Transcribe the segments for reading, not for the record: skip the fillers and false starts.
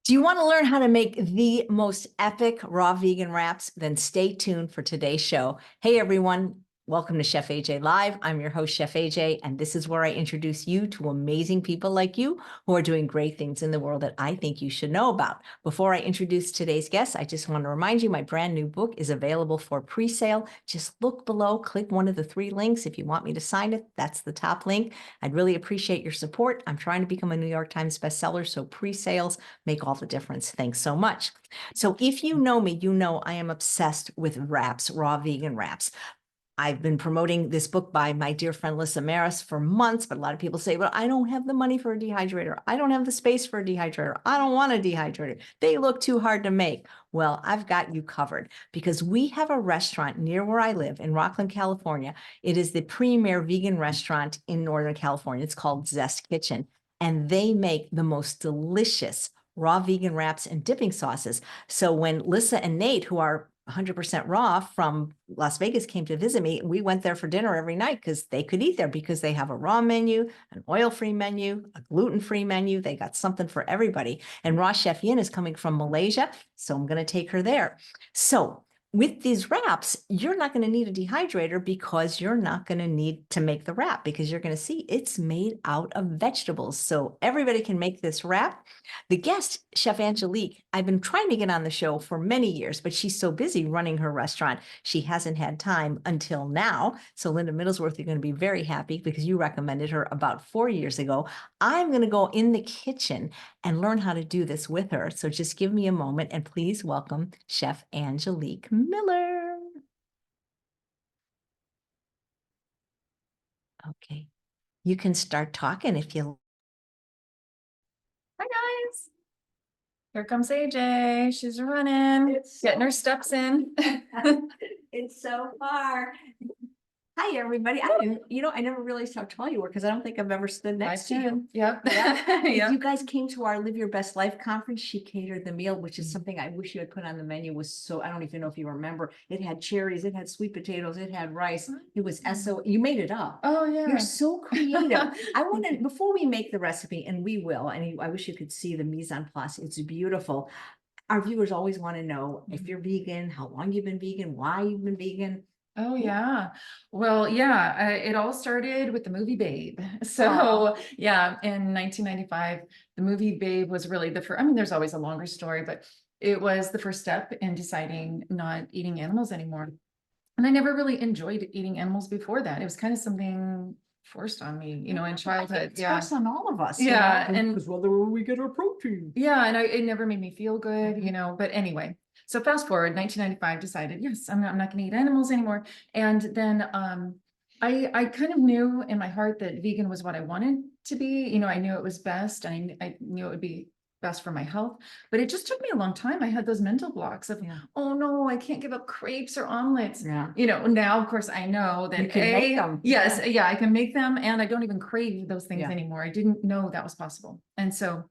Do you want to learn how to make the most epic raw vegan wraps? Then stay tuned for today's show. Hey, everyone. Welcome to Chef AJ Live. I'm your host, Chef AJ, and this is where I introduce you to amazing people like you who are doing great things in the world that I think you should know about. Before I introduce today's guest, I just want to remind you my brand new book is available for pre-sale. Just look below, click one of the 3 links. If you want me to sign it, that's the top link. I'd really appreciate your support. I'm trying to become a New York Times bestseller, so pre-sales make all the difference. Thanks so much. So if you know me, you know I am obsessed with wraps, raw vegan wraps. I've been promoting this book by my dear friend Lissa Maris for months, but a lot of people say, well, I don't have the money for a dehydrator. I don't have the space for a dehydrator. I don't want a dehydrator. They look too hard to make. Well, I've got you covered because we have a restaurant near where I live in Rocklin, California. It is the premier vegan restaurant in Northern California. It's called Zest Kitchen, and they make the most delicious raw vegan wraps and dipping sauces. So when Lissa and Nate, who are 100% raw from Las Vegas, came to visit me, we went there for dinner every night because they could eat there because they have a raw menu, an oil-free menu, a gluten-free menu. They got something for everybody. And Raw Chef Yin is coming from Malaysia, so I'm going to take her there. So with these wraps, you're not going to need a dehydrator because you're not going to need to make the wrap because you're going to see it's made out of vegetables. So everybody can make this wrap. The guest, Chef Angelique, I've been trying to get on the show for many years, but she's so busy running her restaurant, she hasn't had time until now. So Linda Middlesworth, you're going to be very happy because you recommended her about 4 years ago. I'm going to go in the kitchen and learn how to do this with her. So just give me a moment and please welcome Chef Angelique Miller. Okay, you can start talking if you. Hi guys. Here comes AJ. She's running, getting her steps in. It's so far. Hi, everybody. I never realized how tall you were because I don't think I've ever stood next to you. Yep. Yeah. Yep. You guys came to our Live Your Best Life conference. She catered the meal, which is something I wish you had put on the menu. Was so I don't even know if you remember. It had cherries, it had sweet potatoes, it had rice. It was so you made it up. Oh yeah. You're so creative. I want to before we make the recipe, and we will. And I wish you could see the mise en place. It's beautiful. Our viewers always want to know if you're vegan, how long you've been vegan, why you've been vegan. Oh yeah. Well, yeah, it all started with the movie Babe. So yeah, in 1995, the movie Babe was really the first, I mean, there's always a longer story, but it was the first step in deciding not eating animals anymore. And I never really enjoyed eating animals before that. It was kind of something forced on me, in childhood. It's forced on all of us. Yeah. And because whether we get our protein. Yeah, and it never made me feel good, but anyway. So fast forward, 1995, decided, yes, I'm not going to eat animals anymore. And then I kind of knew in my heart that vegan was what I wanted to be. I knew it was best. I knew it would be best for my health, but it just took me a long time. I had those mental blocks of, oh no, I can't give up crepes or omelets. Yeah. Now of course I know that you can make them. Yes, yeah, I can make them, and I don't even crave those things anymore. I didn't know that was possible. And so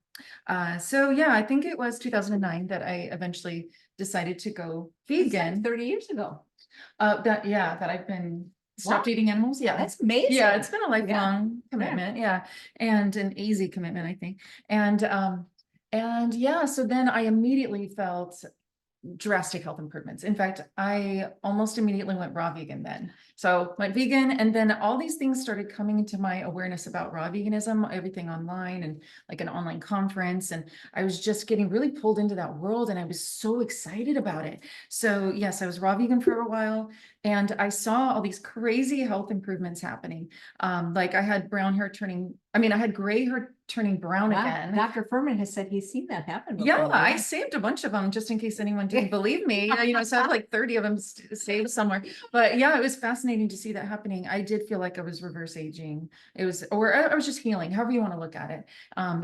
yeah, I think it was 2009 that I eventually decided to go vegan. 30 years ago. That I've been stopped eating animals. Yeah, that's amazing. Yeah, it's been a lifelong commitment. Yeah, and an easy commitment, I think. And yeah, so then I immediately felt drastic health improvements. In fact, I almost immediately went raw vegan then. So went vegan, and then all these things started coming into my awareness about raw veganism, everything online and like an online conference. And I was just getting really pulled into that world, and I was so excited about it. So yes, I was raw vegan for a while, and I saw all these crazy health improvements happening. Like I had I had gray hair turning brown again. Dr. Furman has said he's seen that happen before. Yeah, I saved a bunch of them just in case anyone didn't believe me. So I have like 30 of them saved somewhere. But yeah, it was fascinating to see that happening. I did feel like I was reverse aging. Or I was just healing, however you want to look at it.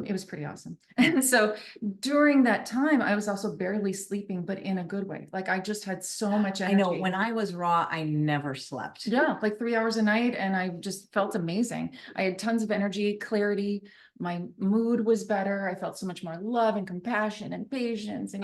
It was pretty awesome. And so during that time, I was also barely sleeping, but in a good way. Like I just had so much energy. I know when I was raw, I never slept. Yeah, like 3 hours a night, and I just felt amazing. I had tons of energy, clarity. My mood was better. I felt so much more love and compassion and patience. And,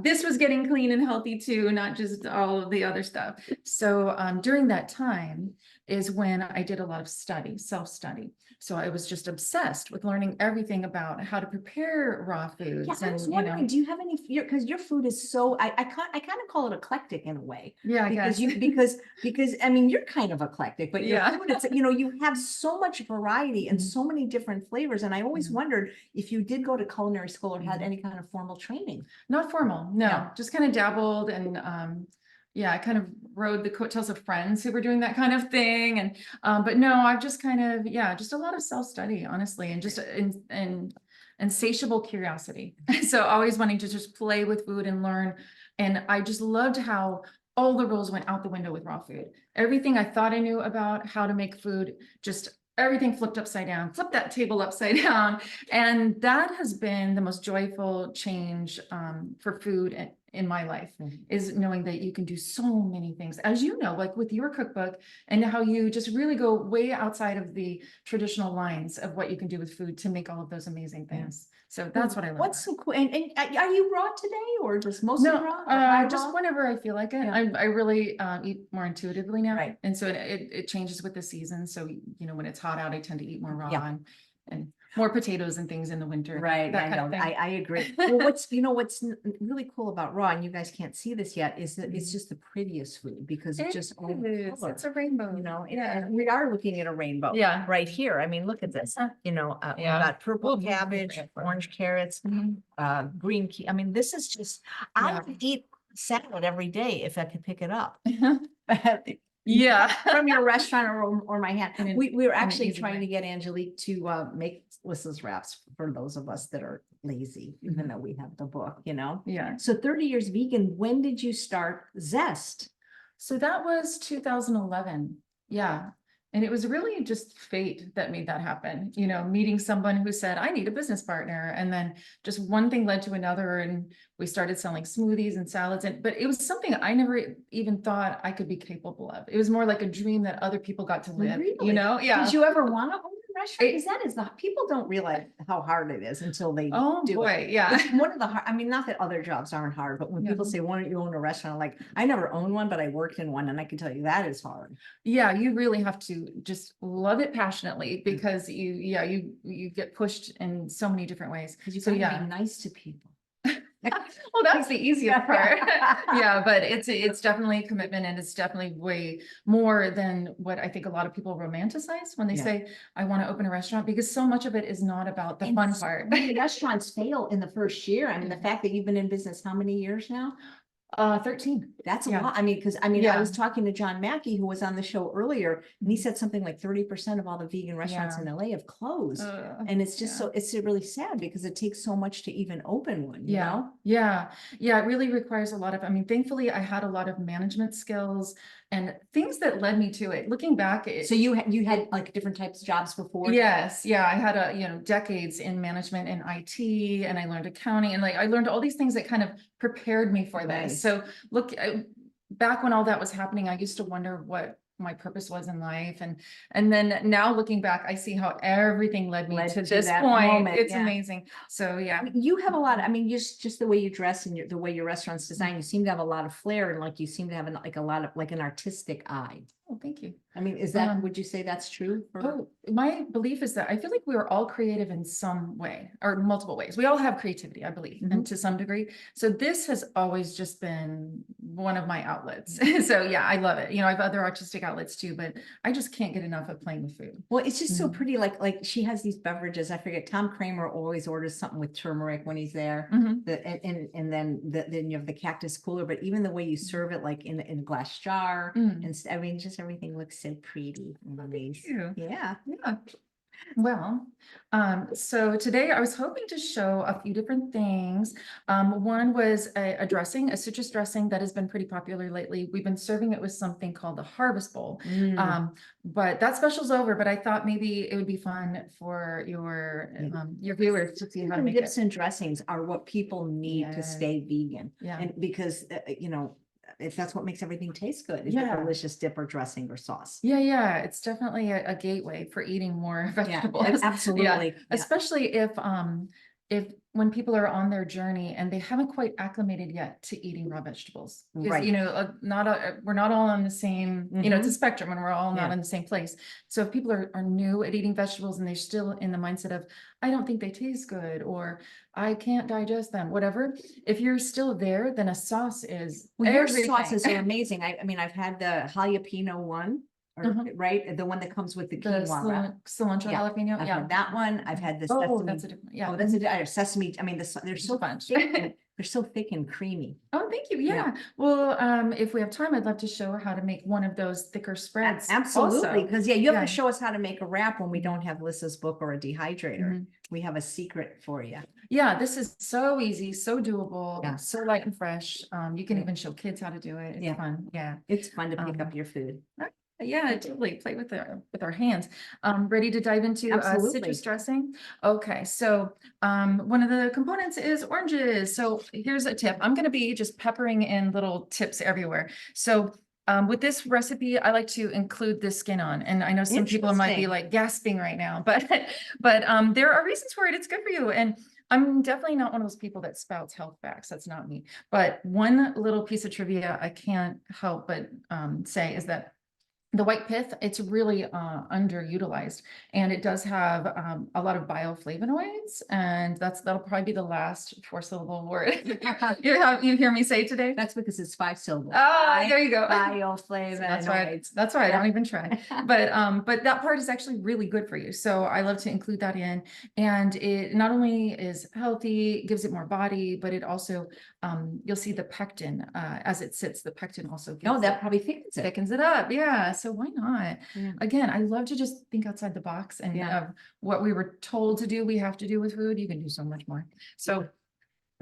this was getting clean and healthy too, not just all of the other stuff. So during that time, is when I did a lot of study, self-study. So I was just obsessed with learning everything about how to prepare raw foods. Yeah, I was and, wondering, do you have any, because your food is so, I kind of call it eclectic in a way. Yeah, I Because guess. because I mean, you're kind of eclectic, but your Yeah. food, it's, you have so much variety and Mhm. so many different flavors. And I always Yeah. wondered if you did go to culinary school or had Mhm. any kind of formal training. Not formal, no, Yeah. just kind of dabbled and, yeah, I kind of rode the coattails of friends who were doing that kind of thing. And, but no, I've just kind of, yeah, just a lot of self-study, honestly, and just insatiable curiosity. So always wanting to just play with food and learn. And I just loved how all the rules went out the window with raw food. Everything I thought I knew about how to make food, just everything flipped upside down, flip that table upside down. And that has been the most joyful change for food in my life, is knowing that you can do so many things, as you know, like with your cookbook, and how you just really go way outside of the traditional lines of what you can do with food to make all of those amazing things. So that's what I love. What's so cool? And are you raw today or just mostly No, raw? Or high just raw? whenever I feel like it. Yeah. I really eat more intuitively now. Right. And so it changes with the season. So, when it's hot out, I tend to eat more raw Yeah. and more potatoes and things in the winter. Right, That I kind of know, thing. I agree. Well, what's really cool about raw, and you guys can't see this yet, is that it's just the prettiest food because it's just all the color, It's a rainbow. and we are looking at a rainbow. Yeah. Right here. I mean, look at this, we've Yeah. got purple We'll cabbage, bring it for orange carrots, green key. I mean, this is just, I Yeah. would eat salad every day if I could pick it up. Yeah. From your restaurant or my hand. In an- We were in an actually easy trying way. to get Angelique to make Lissa's wraps for those of us that are lazy, even though we have the book, Yeah. So 30 years vegan, when did you start Zest? So that was 2011. Yeah. And it was really just fate that made that happen. Meeting someone who said, I need a business partner. And then just one thing led to another. And we started selling smoothies and salads. But it was something I never even thought I could be capable of. It was more like a dream that other people got to live, Really? Yeah. Did you ever want to own a restaurant? Because that is people don't realize how hard it is until they Oh do boy, it. yeah. It's one of the hard, I mean, not that other jobs aren't hard, but when Yeah. people say, why don't you own a restaurant? Like, I never owned one, but I worked in one, and I can tell you that is hard. Yeah, you really have to just love it passionately, because you get pushed in so many different ways. Because you So gotta be nice to people. Well, that's the easiest part. Yeah, but it's definitely a commitment, and it's definitely way more than what I think a lot of people romanticize when they Yeah. say, I want to open a restaurant, because so much of it is not about the And fun so part. many restaurants fail in the first year. I mean, the fact that you've been in business how many years now? 13. That's a Yeah. lot. I mean, I Yeah. was talking to John Mackey, who was on the show earlier, and he said something like 30% of all the vegan restaurants in LA have closed. And it's just it's really sad because it takes so much to even open one, you know? Yeah. It really requires a lot of, thankfully I had a lot of management skills and things that led me to it. Looking back, So you had like different types of jobs before? Yes. Yeah. I had decades in management and IT, and I learned accounting, and like I learned all these things that kind of prepared me for Nice. this. So look, back when all that was happening, I used to wonder what my purpose was in life. And then now looking back, I see how everything led me to this that point. moment, It's yeah. amazing. So yeah. You have a lot of, I mean, just the way you dress and the way your restaurant's designed, you seem to have a lot of flair, and like you seem to have a lot of like an artistic eye. Oh, thank you. I mean, is that, would you say that's true? My belief is that I feel like we are all creative in some way, or multiple ways. We all have creativity, I believe, and to some degree. So this has always just been one of my outlets. So yeah, I love it. I have other artistic outlets too, but I just can't get enough of playing with food. Well, it's just so pretty. Like she has these beverages. I forget. Tom Kramer always orders something with turmeric when he's there. And then you have the cactus cooler. But even the way you serve it, like in a glass jar, and I mean, just everything looks so pretty. Thank you. Yeah. Well, so today I was hoping to show a few different things. One was a dressing, a citrus dressing that has been pretty popular lately. We've been serving it with something called the Harvest Bowl. But that special's over, but I thought maybe it would be fun for your viewers to see how to make dips it. and dressings are what people need to stay vegan. Yeah. And because, if that's what makes everything taste good, is a delicious dip or dressing or sauce. Yeah. It's definitely a gateway for eating more vegetables. Absolutely. Especially if when people are on their journey and they haven't quite acclimated yet to eating raw vegetables, because, Right. you know, we're not all on the same, you know, it's a spectrum and we're all not in the same place. So if people are new at eating vegetables and they're still in the mindset of, I don't think they taste good, or I can't digest them, whatever. If you're still there, then a sauce is your everything. sauces are amazing. I mean, I've had the jalapeno one, or right, the one that comes with the The quinoa wrap. cilantro Yeah, jalapeno. I've Yeah. had that one. I've had the Oh, sesame. that's a different, yeah. Oh, that's a sesame. I mean, they're so bunch. thick. They're so thick and creamy. Oh, thank you. Yeah. Well, if we have time, I'd love to show how to make one of those thicker spreads. Absolutely, because you have Yeah. to show us how to make a wrap when we don't have Lissa's book or a dehydrator. Mhm. We have a secret for you. Yeah, this is so easy, so doable, Yeah. so light and fresh. You can Yeah. even show kids how to do it. It's Yeah. fun. Yeah. It's fun to pick up your food. Yeah, totally. Play with our hands. Ready to dive into Absolutely. citrus dressing? Okay, so one of the components is oranges. So here's a tip. I'm going to be just peppering in little tips everywhere. So with this recipe, I like to include the skin on, and I know some people might be like gasping right now, but there are reasons for it. It's good for you. And I'm definitely not one of those people that spouts health facts. That's not me. But one little piece of trivia I can't help but say is that the white pith, it's really underutilized, and it does have a lot of bioflavonoids, and that'll probably be the last 4-syllable word you hear me say today. That's because it's 5 syllables. Oh, there you go. Bioflavonoids. That's why I don't even try. But that part is actually really good for you. So I love to include that in, and it not only is healthy, gives it more body, but it also you'll see the pectin as it sits. The pectin also gives that probably thickens it up. Yeah. So why not? Yeah. Again, I love to just think outside the box, and what we were told to do, we have to do with food. You can do so much more. So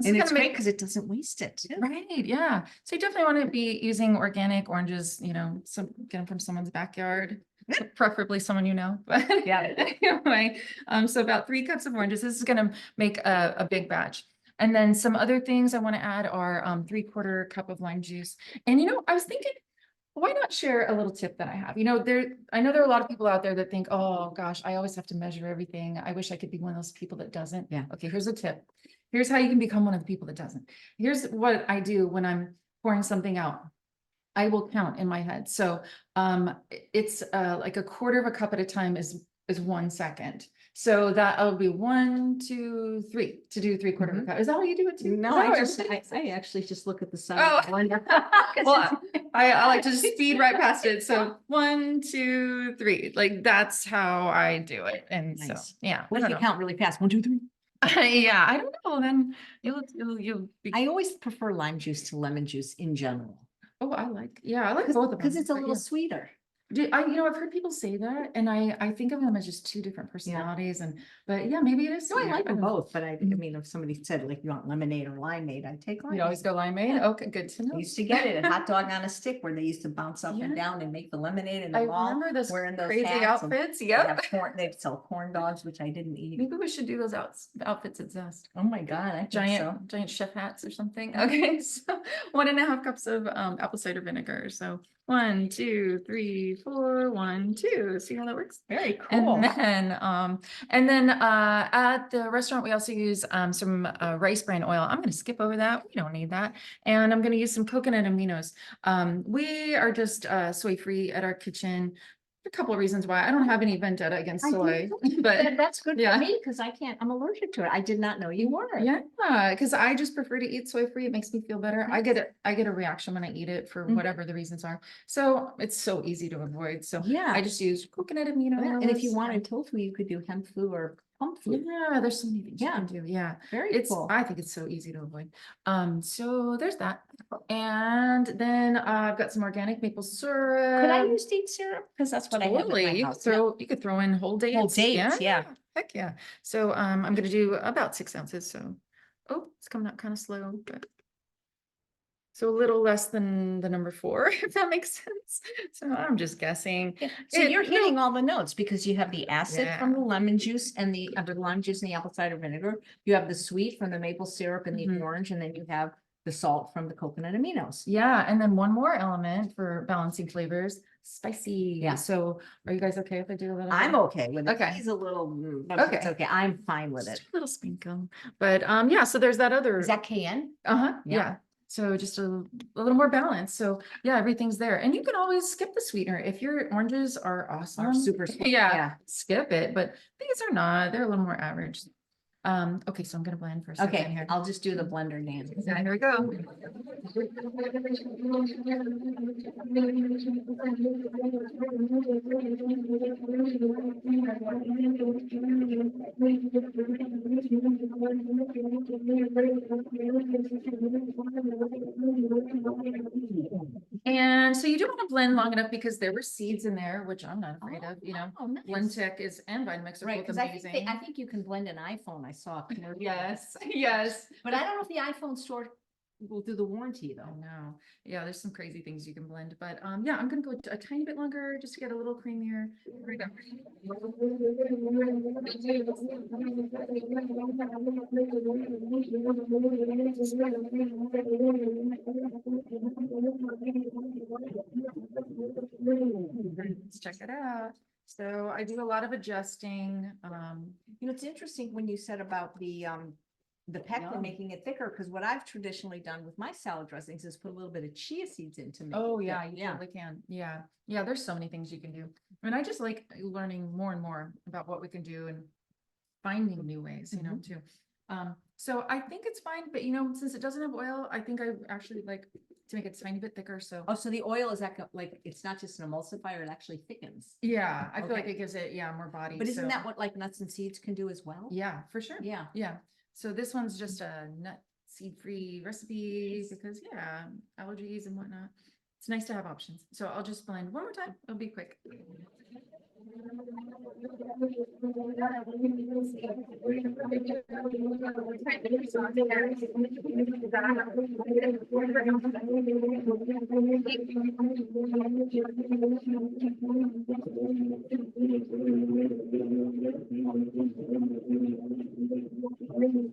and it's great because it doesn't waste it too. Right. Yeah. So you definitely want to be using organic oranges, you know, get them from someone's backyard, preferably someone you know. But yeah. Anyway, so about 3 cups of oranges. This is going to make a big batch. And then some other things I want to add are 3/4 cup of lime juice. And, you know, I was thinking, why not share a little tip that I have? You know, I know there are a lot of people out there that think, oh gosh, I always have to measure everything. I wish I could be one of those people that doesn't. Yeah. Okay, here's a tip. Here's how you can become one of the people that doesn't. Here's what I do when I'm pouring something out. I will count in my head. So it's like 1/4 cup at a time is 1 second. So that'll be 1, 2, 3 to do 3/4 cup. Is that how you do it too? No, I actually just look at the side of the blender. Well, I like to just speed right past it. So 1, 2, 3, like that's how I do it. And so, yeah. What if you count really fast? 1, 2, 3. Yeah, I don't know. Then you'll be. I always prefer lime juice to lemon juice in general. Oh, I like both of them because it's a little sweeter. I've heard people say that, and I think of them as just 2 different personalities, but yeah, maybe it is. No, I like them both, but I mean, if somebody said like you want lemonade or limeade, I'd take limeade. You always go limeade. Okay, good to know. I used to get it at Hot Dog on a Stick, where they used to bounce up and down and make the lemonade in the mall. I remember those wearing those crazy outfits. Yep. They sell corn dogs, which I didn't eat. Maybe we should do those outfits at Zest. Oh my God, giant chef hats or something. Okay, so 1.5 cups of apple cider vinegar. So 1, 2, 3, 4, 1, 2. See how that works? Very cool. And then at the restaurant, we also use some rice bran oil. I'm going to skip over that. We don't need that. And I'm going to use some coconut aminos. We are just soy free at our kitchen. A couple of reasons why. I don't have any vendetta against soy, but that's good for me because I'm allergic to it. I did not know you were. Yeah, because I just prefer to eat soy free. It makes me feel better. I get a reaction when I eat it for whatever the reasons are. So it's so easy to avoid. So I just use coconut amino. And if you wanted tofu, you could do hemp flu or pump flu. Yeah, there's so many things you can do. Yeah, very cool. I think it's so easy to avoid. So there's that. And then I've got some organic maple syrup. Could I use date syrup? Because that's what I have in my house. You could throw in whole dates. Whole dates, yeah. Heck yeah. So I'm going to do about 6 ounces. So, it's coming out kind of slow, but so a little less than the number 4, if that makes sense. So I'm just guessing. So you're hitting all the notes because you have the acid from the lemon juice and the lime juice and the apple cider vinegar. You have the sweet from the maple syrup and the orange, and then you have the salt from the coconut aminos. Yeah, and then one more element for balancing flavors, spicy. Yeah. So are you guys okay if I do a little? I'm okay with it. Okay. He's a little, but Okay. it's okay. I'm fine with it. Just a little sprinkle. But yeah, so there's that other. Is that cayenne? Uh-huh, Yeah. yeah. So just a little more balance. So yeah, everything's there. And you can always skip the sweetener. If your oranges are awesome. Are super sweet. Yeah, Yeah. skip it, but these are not, they're a little more average. Okay, so I'm gonna blend for a second Okay, here. I'll just do the blender dance. Yeah, here we go. And so you do want to blend long enough because there were seeds in there, which I'm not afraid of, you know. Oh, nice. Blendtec is and Vitamix are Right, both because amazing. I think you can blend an iPhone. I saw. a commercial. Yes, yes. But I don't know if the iPhone store will do the warranty I though. know. Yeah, there's some crazy things you can blend, but yeah, I'm gonna go a tiny bit longer just to get a little creamier. Here we go. Let's check it out. So I do a lot of adjusting. You know, it's interesting when you said about the pectin Yum. making it thicker, because what I've traditionally done with my salad dressings is put a little bit of chia seeds in to make Oh it yeah, thick. you totally can. Yeah. Yeah, there's so many things you can do. And I just like learning more and more about what we can do and finding new ways, you know, too. So I think it's fine, but you know, since it doesn't have oil, I think I actually like to make it a tiny bit thicker. So Oh, so the oil is that like, it's not just an emulsifier, it actually thickens. yeah, I feel like Okay. it gives it, yeah, more body. But isn't so- that what like nuts and seeds can do as well? Yeah, for sure. Yeah. Yeah. So this one's just a nut seed-free recipe because yeah, allergies and whatnot. It's nice to have options. So I'll just blend one more time. It'll be quick.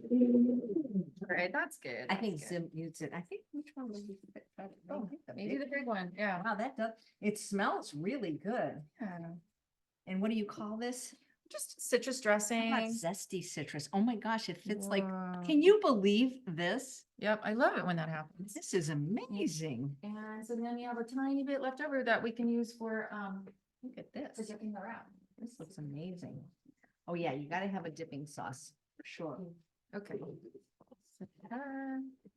All right, that's good. I think that's good. Zim used it. I think which one was it? Oh, maybe the big one. Yeah. Wow, that does, it smells really good. Yeah. And what do you call this? Just citrus How dressing. about zesty citrus? Oh my gosh, it fits like, Wow. can you believe this? Yep, I love it when that happens. This is amazing. And so then you have a tiny bit left over that we can use for Look at for this. dipping the wrap. This looks amazing. Oh yeah, you gotta have a dipping sauce for sure. Okay.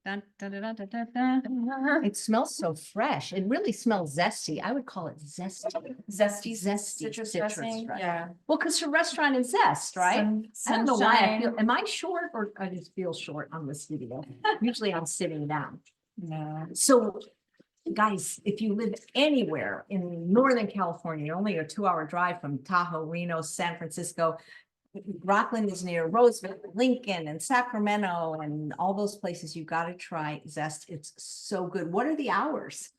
Dun, dun, dun, dun, dun, dun, dun. It smells so fresh. It really smells zesty. I would call it zesty. Zesty, Zesty citrus citrus, dressing. right? Yeah. Well, because her restaurant is Zest, right? I don't know why I feel, am I short or I just feel short on this video? Usually I'm sitting down. No. So guys, if you live anywhere in Northern California, only a 2-hour drive from Tahoe, Reno, San Francisco, Rocklin is near Roseville, Lincoln and Sacramento and all those places. You got to try Zest. It's so good. What are the hours?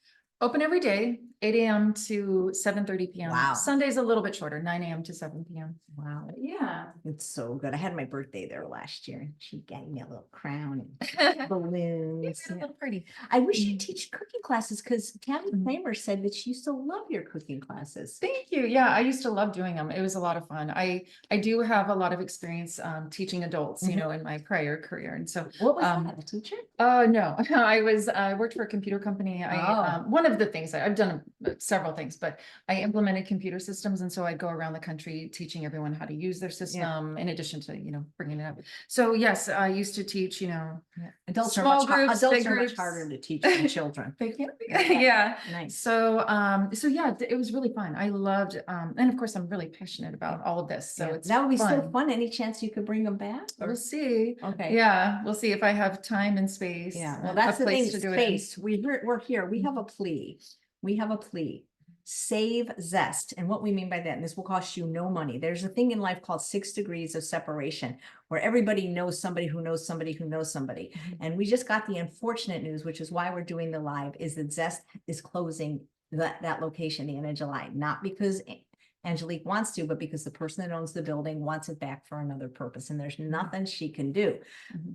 Open every day, 8 a.m. to 7:30 p.m. Wow. Sunday's a little bit shorter, 9 a.m. to 7 p.m. Wow. Yeah. It's so good. I had my birthday there last year. She gave me a little crown and balloons. It's a little pretty. I wish you'd teach cooking classes because Tammy Mhm. Kramer said that she used to love your cooking classes. Thank you. Yeah, I used to love doing them. It was a lot of fun. I do have a lot of experience teaching adults, you Mhm. know, in my prior career. And so What was Um, that, a teacher? no, I worked for a computer company. One of the things I've done several things, but I implemented computer systems. And so I'd go around the country teaching everyone how to use their system in addition to, you know, bringing it up. So yes, I used to teach, you know, Adults Small are much, groups, adults big are much groups. harder to teach than children. they can be, Yeah. yeah. Nice. So, so yeah, it was really fun. I loved, and of course I'm really passionate about all of this. So Yeah, it's that would be so fun. fun. Any chance you could bring them back? We'll Or- see. Okay. Yeah, we'll see if I have time and space. Yeah, well, a that's the place thing, to do it in. space. We're here. We have a plea. We have a plea. Save Zest. And what we mean by that, and this will cost you no money. There's a thing in life called 6 degrees of separation, where everybody knows somebody who knows somebody who knows somebody. Mhm. And we just got the unfortunate news, which is why we're doing the live, is that Zest is closing that location the end of July, not because Angelique wants to, but because the person that owns the building wants it back for another purpose, and there's nothing she can do.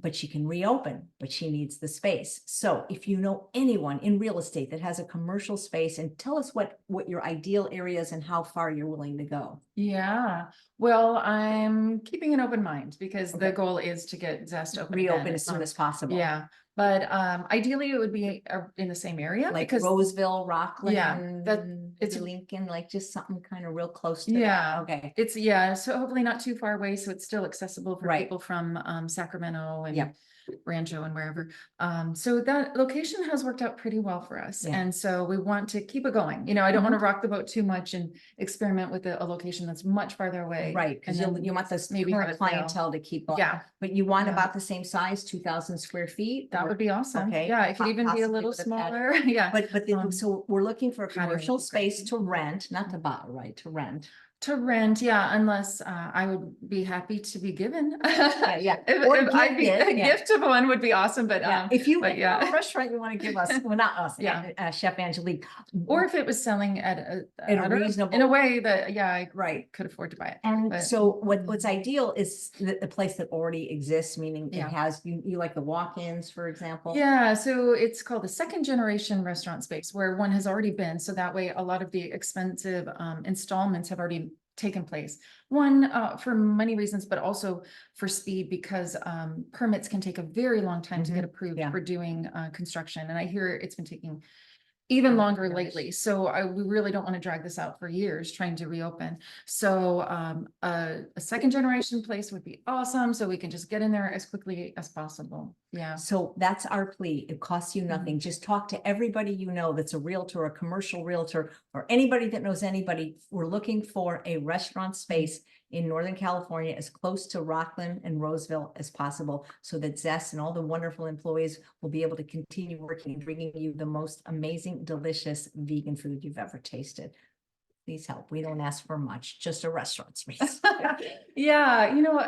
But she can reopen, but she needs the space. So if you know anyone in real estate that has a commercial space, and tell us what your ideal area is and how far you're willing to go. Yeah, well, I'm keeping an open mind because the goal is to get Zest open Reopen again. as soon as possible. Yeah, but ideally it would be in the same area Like because Roseville, Rocklin, it's Lincoln, like just something kind of real close to yeah, that. Okay. it's so hopefully not too far away, so it's still accessible for people from Sacramento and Rancho and wherever. So that location has worked out pretty well for us. And so we want to keep it going. You know, I don't want to rock the boat too much and experiment with a location that's much farther away. Right, because you want this maybe current clientele to keep going. Yeah. But you want about the same size, 2,000 square feet? That would be awesome. Okay. Yeah, it could even be a little smaller. Yeah. But so we're looking for a commercial space to rent, not to buy, right? To rent. To rent, yeah, unless I would be happy to be given. Yeah. If I'd be a gift of one would be awesome, but if you have a restaurant you want to give us, well, not us, Chef Angelique, or if it was selling at a reasonable, in a way that I could afford to buy it. And so what's ideal is the place that already exists, meaning it has you like the walk-ins, for example. Yeah, so it's called the second generation restaurant space where one has already been, so that way a lot of the expensive installments have already taken place. One, for many reasons, but also for speed, because permits can take a very long time to get approved for doing construction. And I hear it's been taking even longer lately. So we really don't want to drag this out for years trying to reopen. So a second generation place would be awesome. So we can just get in there as quickly as possible. Yeah. So that's our plea. It costs you nothing. Just talk to everybody you know that's a realtor, a commercial realtor, or anybody that knows anybody. We're looking for a restaurant space in Northern California, as close to Rocklin and Roseville as possible, so that Zest and all the wonderful employees will be able to continue working and bringing you the most amazing, delicious vegan food you've ever tasted. Please help. We don't ask for much, just a restaurant space. Yeah, you know,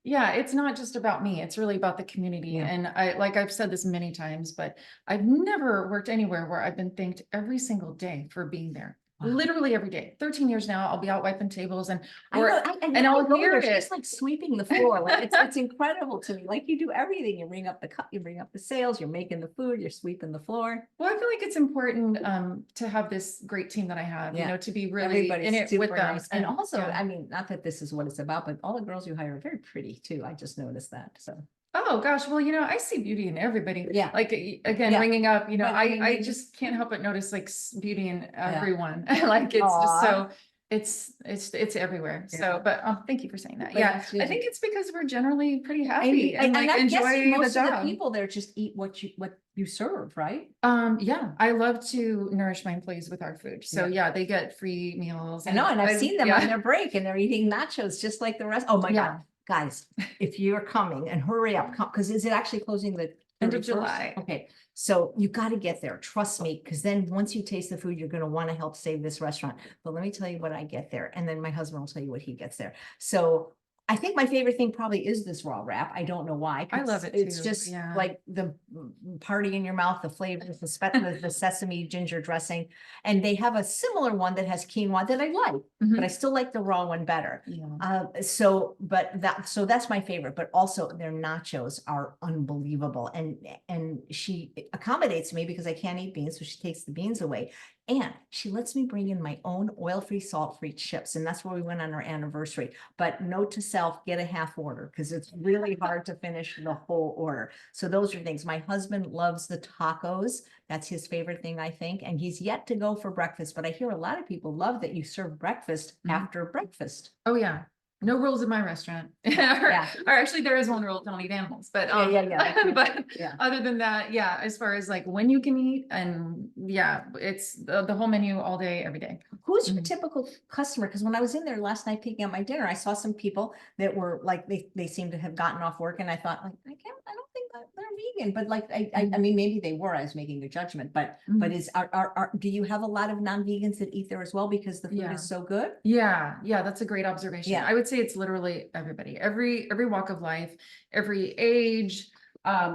it's not just about me. It's really about the community. And I've said this many times, but I've never worked anywhere where I've been thanked every single day for being there. Wow. Literally every day. 13 years now, I'll be out wiping tables and I'll hear it. It's like sweeping the floor. Like it's incredible to me. Like you do everything. You bring up the cup, you bring up the sales, you're making the food, you're sweeping the floor. Well, I feel like it's important to have this great team that I have, you know, to be really in it with them. Nice. And also, I mean, not that this is what it's about, but all the girls you hire are very pretty too. I just noticed that. So. Oh gosh, well, you know, I see beauty in everybody. Yeah. Like again, ringing up, you know, I just can't help but notice like beauty in everyone. Like it's just so it's everywhere. So, but thank you for saying that. Yeah, I think it's because we're generally pretty happy and like enjoy most the job. Of the people there just eat what you serve, right? Yeah, I love to nourish my employees with our food. So yeah, they get free meals. I know, and I've seen them on their break and they're eating nachos just like the rest. Oh my God. Guys, if you're coming, and hurry up, because is it actually closing the end of July? Okay, so you got to get there. Trust me, because then once you taste the food, you're going to want to help save this restaurant. But let me tell you what I get there, and then my husband will tell you what he gets there. So I think my favorite thing probably is this raw wrap. I don't know why. I love it too. It's just like the party in your mouth, the flavors, the sesame ginger dressing. And they have a similar one that has quinoa that I like, but I still like the raw one better. So that's my favorite, but also their nachos are unbelievable. And she accommodates me because I can't eat beans. So she takes the beans away. And she lets me bring in my own oil-free, salt-free chips. And that's where we went on our anniversary. But note to self, get a half order because it's really hard to finish the whole order. So those are things. My husband loves the tacos. That's his favorite thing, I think. And he's yet to go for breakfast. But I hear a lot of people love that you serve breakfast after breakfast. Oh, yeah. No rules in my restaurant. Or actually there is one rule, don't eat animals, but but other than that, as far as like when you can eat and it's the whole menu all day, every day. Who's your typical customer? Because when I was in there last night picking up my dinner, I saw some people that were like, they seemed to have gotten off work and I thought like, I don't think that they're vegan, but like, I mean, maybe they were, I was making a judgment, but do you have a lot of non-vegans that eat there as well because the food is so good? Yeah, that's a great observation. I would say it's literally everybody, every walk of life, every age,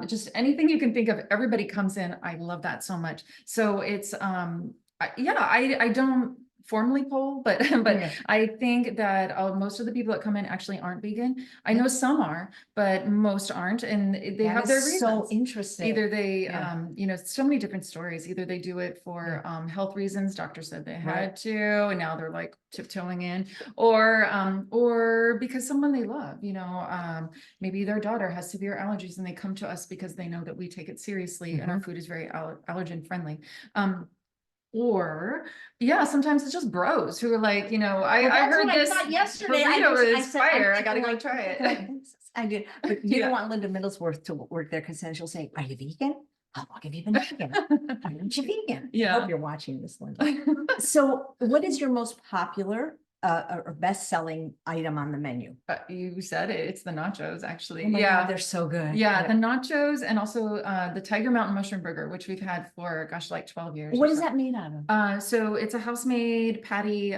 just anything you can think of, everybody comes in. I love that so much. So it's, I don't formally poll, but I think that most of the people that come in actually aren't vegan. I know some are, but most aren't, and they have their reasons. So interesting. Either they, you know, so many different stories. Either they do it for health reasons. Doctor said they had to, and now they're like tiptoeing in, or because someone they love, you know, maybe their daughter has severe allergies and they come to us because they know that we take it seriously and our food is very allergen friendly. Or sometimes it's just bros who are like, you know, I heard this yesterday. burrito is fire. I gotta go try it. I did, but you don't want Linda Middlesworth to work there because then she'll say, "Are you vegan? Oh, I'll give you vegan. Aren't you vegan?" Yeah. I hope you're watching this, Linda. So, what is your most popular or best-selling item on the menu? You said it. It's the nachos, actually. Oh my God, they're so good. Yeah, the nachos and also the Tiger Mountain Mushroom Burger, which we've had for gosh, like 12 years. What is that made out of? So it's a house-made patty.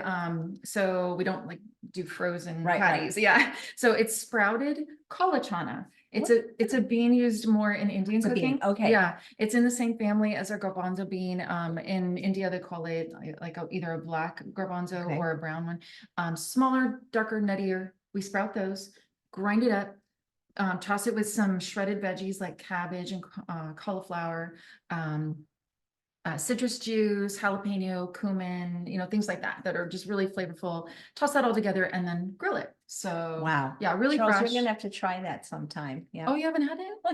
So we don't like do frozen patties. Yeah. So it's sprouted cauliflower. It's a bean used more in Indian cooking. Okay. Yeah. It's in the same family as our garbanzo bean. In India, they call it like either a black garbanzo or a brown one. Smaller, darker, nuttier. We sprout those, grind it up, toss it with some shredded veggies like cabbage and cauliflower, citrus juice, jalapeno, cumin, you know, things like that are just really flavorful. Toss that all together and then grill it. So yeah, really Charles, fresh. you're gonna have to try that sometime. Yeah. Oh, you haven't had it? Well,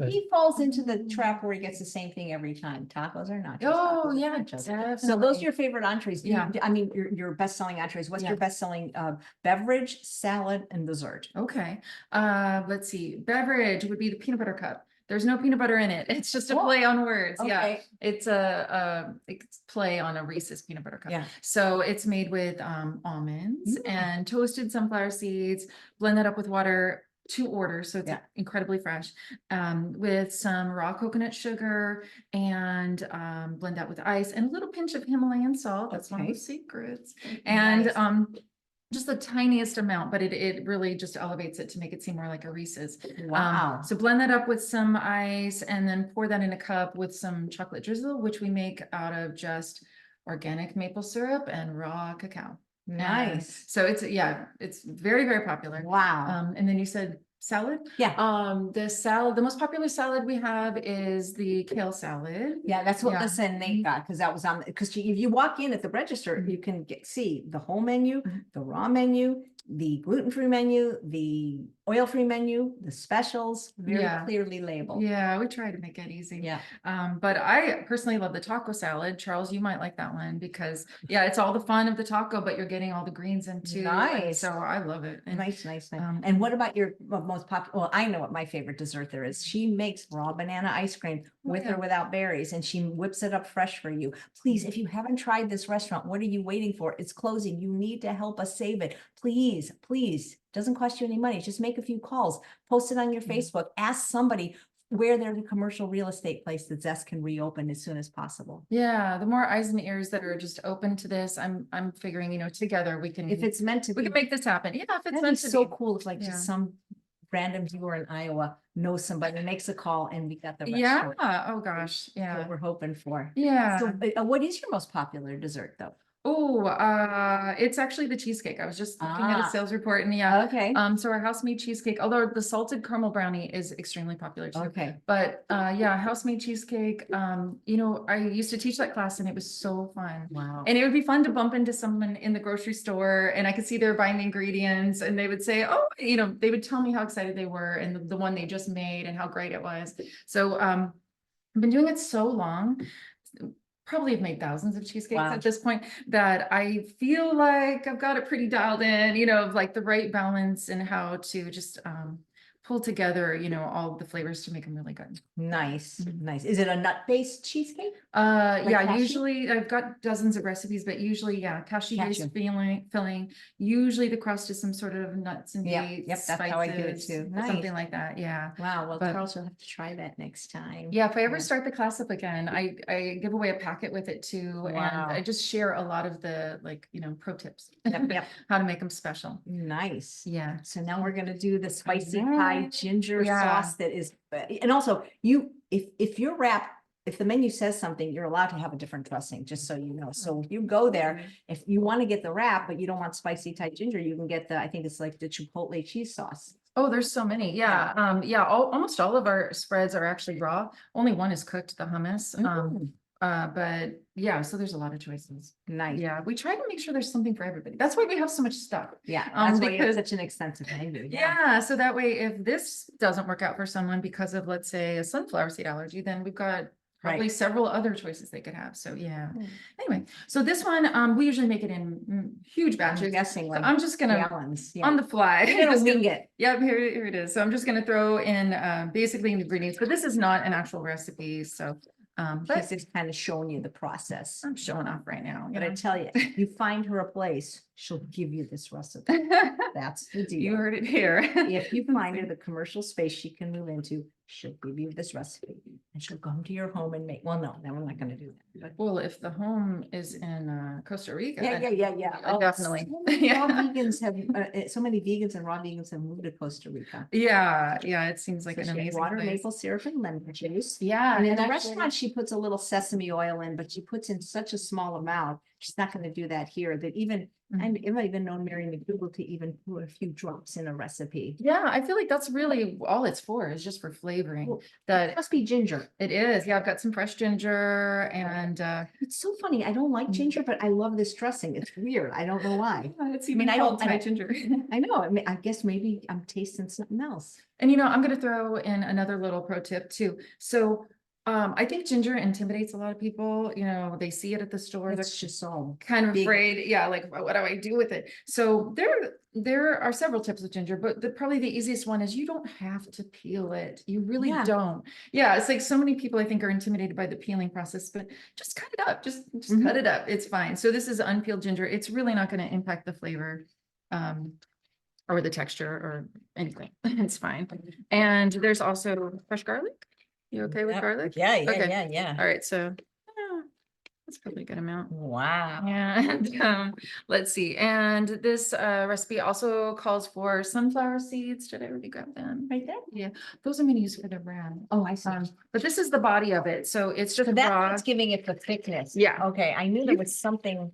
he falls into the trap where he gets the same thing every time. Tacos or nachos. Oh, tacos or yeah, nachos. definitely. So those are your favorite entrees. Yeah. I mean, your best-selling entrees. What's your best-selling beverage, salad, and dessert? Okay. Let's see. Beverage would be the peanut butter cup. There's no peanut butter in it. It's just a play on words. Yeah. It's it's play on a Reese's peanut butter cup. Yeah. So it's made with almonds and toasted sunflower seeds, blend that up with water to order. So it's incredibly fresh, with some raw coconut sugar and blend that with ice and a little pinch of Himalayan salt. That's one of the secrets. And just the tiniest amount, but it really just elevates it to make it seem more like a Reese's. Wow. So blend that up with some ice and then pour that in a cup with some chocolate drizzle, which we make out of just organic maple syrup and raw cacao. Nice. And so it's very, very popular. Wow. And then you said salad? Yeah. The most popular salad we have is the kale salad. Yeah, that's what listen Nate got, because that was on, because if you walk in at the register, you can see the whole menu, the raw menu, the gluten-free menu, the oil-free menu, the specials, very clearly labeled. Yeah, we try to make it easy. Yeah. But I personally love the taco salad. Charles, you might like that one because it's all the fun of the taco, but you're getting all the greens into. Nice. So I love it. And, nice. And what about your most popular? Well, I know what my favorite dessert there is. She makes raw banana ice cream with or without berries, and she whips it up fresh for you. Please, if you haven't tried this restaurant, what are you waiting for? It's closing. You need to help us save it. Please. Doesn't cost you any money. Just make a few calls, post it on your Facebook, ask somebody where there's a commercial real estate place that Zest can reopen as soon as possible. Yeah, the more eyes and ears that are just open to this, I'm figuring, you know, together we can, if it's meant to be, we can make this happen. Yeah, if it's meant to be. So cool. If like just some random viewer in Iowa knows somebody, makes a call, and we got the restaurant. Oh gosh. Yeah. That's what we're hoping for. Yeah. So what is your most popular dessert though? Oh, it's actually the cheesecake. I was just looking at a sales report and okay. So our house-made cheesecake, although the salted caramel brownie is extremely popular too. Okay. But house-made cheesecake, you know, I used to teach that class and it was so fun. Wow. And it would be fun to bump into someone in the grocery store and I could see they're buying the ingredients and they would say, oh, you know, they would tell me how excited they were and the one they just made and how great it was. So I've been doing it so long. Probably have made thousands of cheesecakes at this point that I feel like I've got it pretty dialed in, you know, of like the right balance and how to just pull together, you know, all the flavors to make them really good. Nice. Is it a nut-based cheesecake? Yeah, usually I've got dozens of recipes, but usually, cashew-based filling. Usually the crust is some sort of nuts and dates. Yep, that's how I do it too. Nice. Something like that. Yeah. Wow. Well, Charles, you'll have to try that next time. Yeah, if I ever start the class up again, I give away a packet with it too, and I just share a lot of the pro tips. Yep. How to make them special. Nice. Yeah. So now we're gonna do the spicy pie ginger sauce that is, and also if your wrap if the menu says something, you're allowed to have a different dressing, just so you know. So if you go there, if you want to get the wrap, but you don't want spicy Thai ginger, you can get the, I think it's like the chipotle cheese sauce. Oh, there's so many. Yeah. Yeah. Almost all of our spreads are actually raw. Only one is cooked, the hummus. But yeah, so there's a lot of choices. Nice. Yeah. We try to make sure there's something for everybody. That's why we have so much stuff. Yeah. That's why you have because such an extensive menu. yeah. So that way, if this doesn't work out for someone because of, let's say, a sunflower seed allergy, then we've got probably several other choices they could have. So yeah. Anyway, so this one, we usually make it in huge batches. I'm guessing like I'm just gonna gallons. on the fly. You're gonna wing it. Yep, here it is. So I'm just gonna throw in basically ingredients, but this is not an actual recipe. So but This is kind of showing you the process. I'm showing off right now. But I tell you, you find her a place, she'll give you this recipe. That's the deal. You heard it here. If you find her the commercial space she can move into, she'll give you this recipe and she'll come to your home and make, well, no, we're not going to do that. But Well, if the home is in Costa Rica. yeah. Oh, Definitely. So many raw Yeah. vegans have, so many vegans and raw vegans have moved to Costa Rica. Yeah, it seems like So an she has amazing water, place. maple syrup, and lemon juice. Yeah, And in the actually- restaurant, she puts a little sesame oil in, but she puts in such a small amount. She's not going to do that here. That even I've even known Mary McDougal to even put a few drops in a recipe. Yeah, I feel like that's really all it's for, is just for flavoring. Well, That It must be ginger. it is. Yeah, I've got some fresh ginger and It's so funny. I don't like ginger, but I love this dressing. It's weird. I don't know why. it's even called Thai ginger. I know. I guess maybe I'm tasting something else. And I'm going to throw in another little pro tip too. So I think ginger intimidates a lot of people. They see it at the store. It's just all Kind of big. afraid. Yeah, like what do I do with it? So there are several tips with ginger, but probably the easiest one is you don't have to peel it. You really Yeah. don't. Yeah, it's like so many people I think are intimidated by the peeling process, but just cut it up. Just cut it up. It's fine. So this is unpeeled ginger. It's really not going to impact the flavor or the texture or anything. It's fine. And there's also fresh garlic. You okay with garlic? Yeah, Okay. yeah. All right, so that's probably a good amount. Wow. And let's see. And this recipe also calls for sunflower seeds. Did I already grab them? Right there. Yeah, those I'm going to use for the wrap. Oh, I see. But this is the body of it, so it's just So that's raw. what's giving it the thickness. Yeah. Okay. I knew there was something.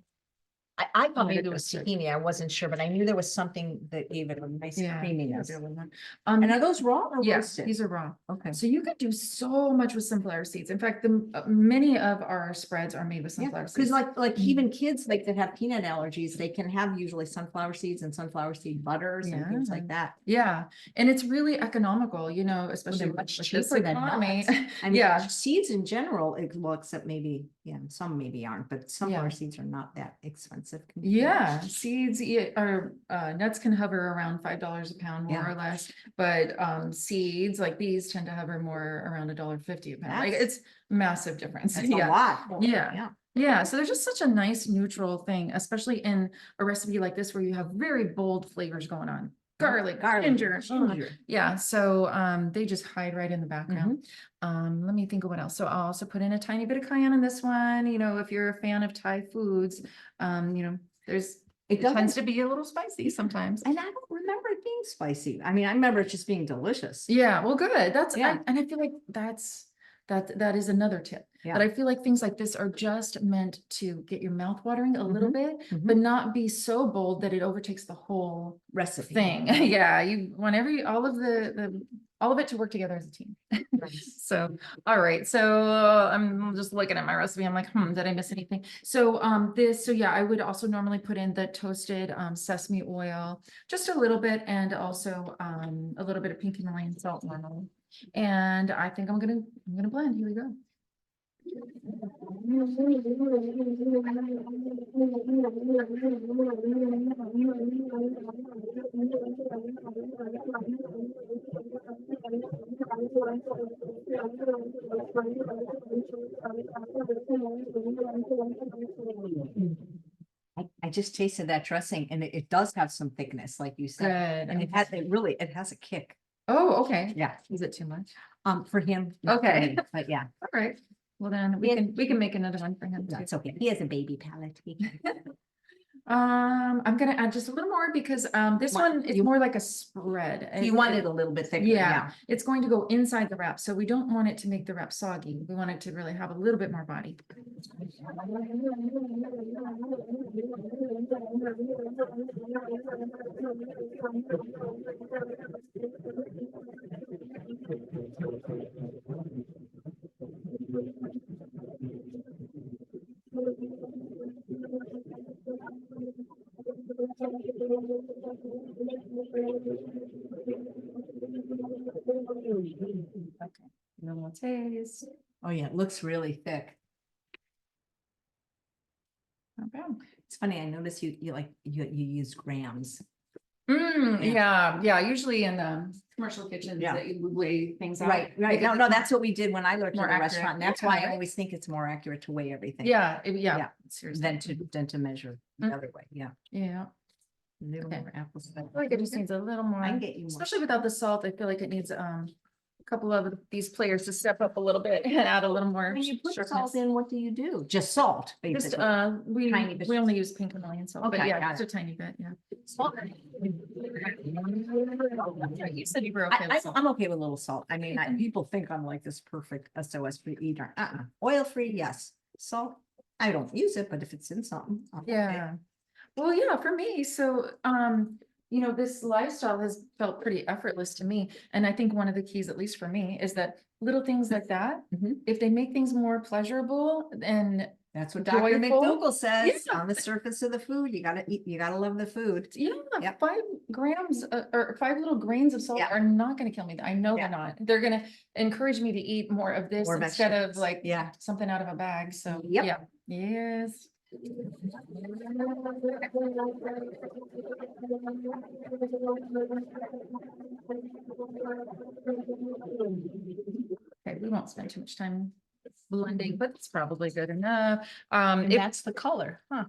I thought Maybe maybe it it was was tahini. I wasn't sure, but I knew there was something that gave it a nice Yeah, creaminess. the other one. And are those raw or Yeah, roasted? these are raw. Okay. So you could do so much with sunflower seeds. In fact, many of our spreads are made with Yeah, sunflower seeds. because like even kids like that have peanut allergies, they can have usually sunflower seeds and sunflower seed butters and things like that. Yeah, and it's really economical, especially They're much with this cheaper than economy. nuts. I mean, Yeah. seeds in general, well, except maybe, some maybe aren't, but sunflower Yeah. seeds are not that expensive. Yeah, seeds or nuts can hover around $5 a pound, more Yeah. or less. But seeds like these tend to hover more around $1.50 a pound. Like That's- it's massive difference. That's Yeah. a lot. Yeah. Yeah, so there's just such a nice neutral thing, especially in a recipe like this where you have very bold flavors going on. Garlic, ginger. Yeah, so they just hide right in the background. Let me think of what else. So I'll also put in a tiny bit of cayenne in this one. If you're a fan of Thai foods, it tends to be a little spicy sometimes. And I don't remember it being spicy. I mean, I remember it just being delicious. Yeah, well, good. Yeah. And I feel like that is another tip. Yeah. But I feel like things like this are just meant to get your mouth watering a little bit, Mhm. but not be so bold that it overtakes the whole Recipe. thing. Yeah, you want all of it to work together as a team. So, all right. So I'm just looking at my recipe. I'm like, did I miss anything? So I would also normally put in the toasted sesame oil, just a little bit, and also a little bit of pink Himalayan salt normally. And I think I'm gonna blend. Here we go. I just tasted that dressing and it does have some thickness, like you said. Good. And it has a kick. Oh, okay. Yeah. Is it too much? For him. not for Okay. me, But yeah, All right. Well, then we Yeah. can make another one for him. too. that's okay. He has a baby palate. I'm gonna add just a little more because this one is you- more like a spread. You want it a little bit thicker, Yeah, it's going to go inside the wrap, so we don't want it to make the wrap soggy. We want it to really have a little bit more body. Okay, normal taste. Oh, yeah, it looks really thick. Not bad. It's funny, I noticed you use grams. Yeah, usually in commercial kitchens Yeah. that you would weigh things out. Right. because No, it's no, more- that's what we did when I worked more at a accurate. restaurant. And that's Yeah, why I right. always think it's more accurate to weigh everything. Yeah, Yeah. seriously. Than to measure the Mm. other way. Yeah. Yeah, A little Okay. more apples. I feel like it just needs a little more, I can get you more. especially without the salt. I feel like it needs a couple of these players to step up a little bit and add a little more. When you put sharpness. salt in, what do you do? Just salt, Just basically. Tiny bit. we only use pink Himalayan salt, but Okay, yeah, got just a tiny bit, yeah. Salt. You said you were okay with salt. I'm okay with a little salt. I mean, people think I'm like this perfect SOS free eater. Oil free, yes. Salt, I don't use it, but if it's in something. I'm okay. Yeah. Well, yeah, for me, so, this lifestyle has felt pretty effortless to me. And I think one of the keys, at least for me, is that little things like that, Mhm. if they make things more pleasurable and That's what Dr. Joyful. McDougall says, Yeah. on the surface of the food, you gotta eat, you gotta love the food. yeah, Yep. 5 grams or 5 little grains of salt Yeah. are not gonna kill me. I know Yeah. they're not. They're gonna encourage me to eat more of this More instead of vegetables. like Yeah. something out of a bag. So, Yep. yeah, yes. Okay, we won't spend too much time blending, but it's probably good enough. And If that's the color, huh?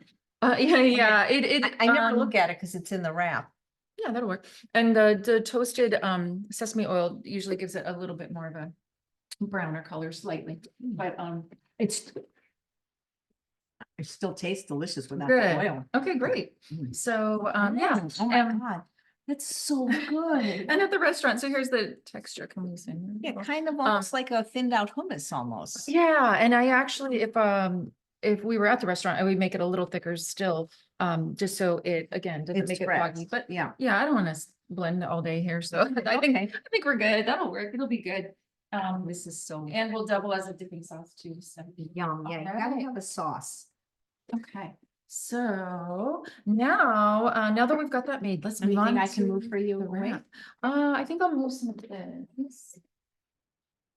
yeah, it, I never look at it because it's in the wrap. yeah, that'll work. And the toasted sesame oil usually gives it a little bit more of a browner color slightly, but It's. It still tastes delicious without the good. oil. Okay, great. Mm. So yeah. Oh my um, God, that's so good. And at the restaurant, so here's the texture. Can we see? Yeah, kind of almost like a thinned out hummus almost. Yeah, and I actually, if we were at the restaurant, I would make it a little thicker still, just so it, again, doesn't It make it spreads. foggy, but Yeah. yeah, I don't want to blend all day here, so I Okay. think we're good. That'll work. It'll be good. This is so And we'll double as a dipping sauce too, so. yum. Yeah, you gotta Alright. have a sauce. Okay, so now that we've got that made, let's move Anything on I can to move for you the away? wrap. I think I'll move some of this.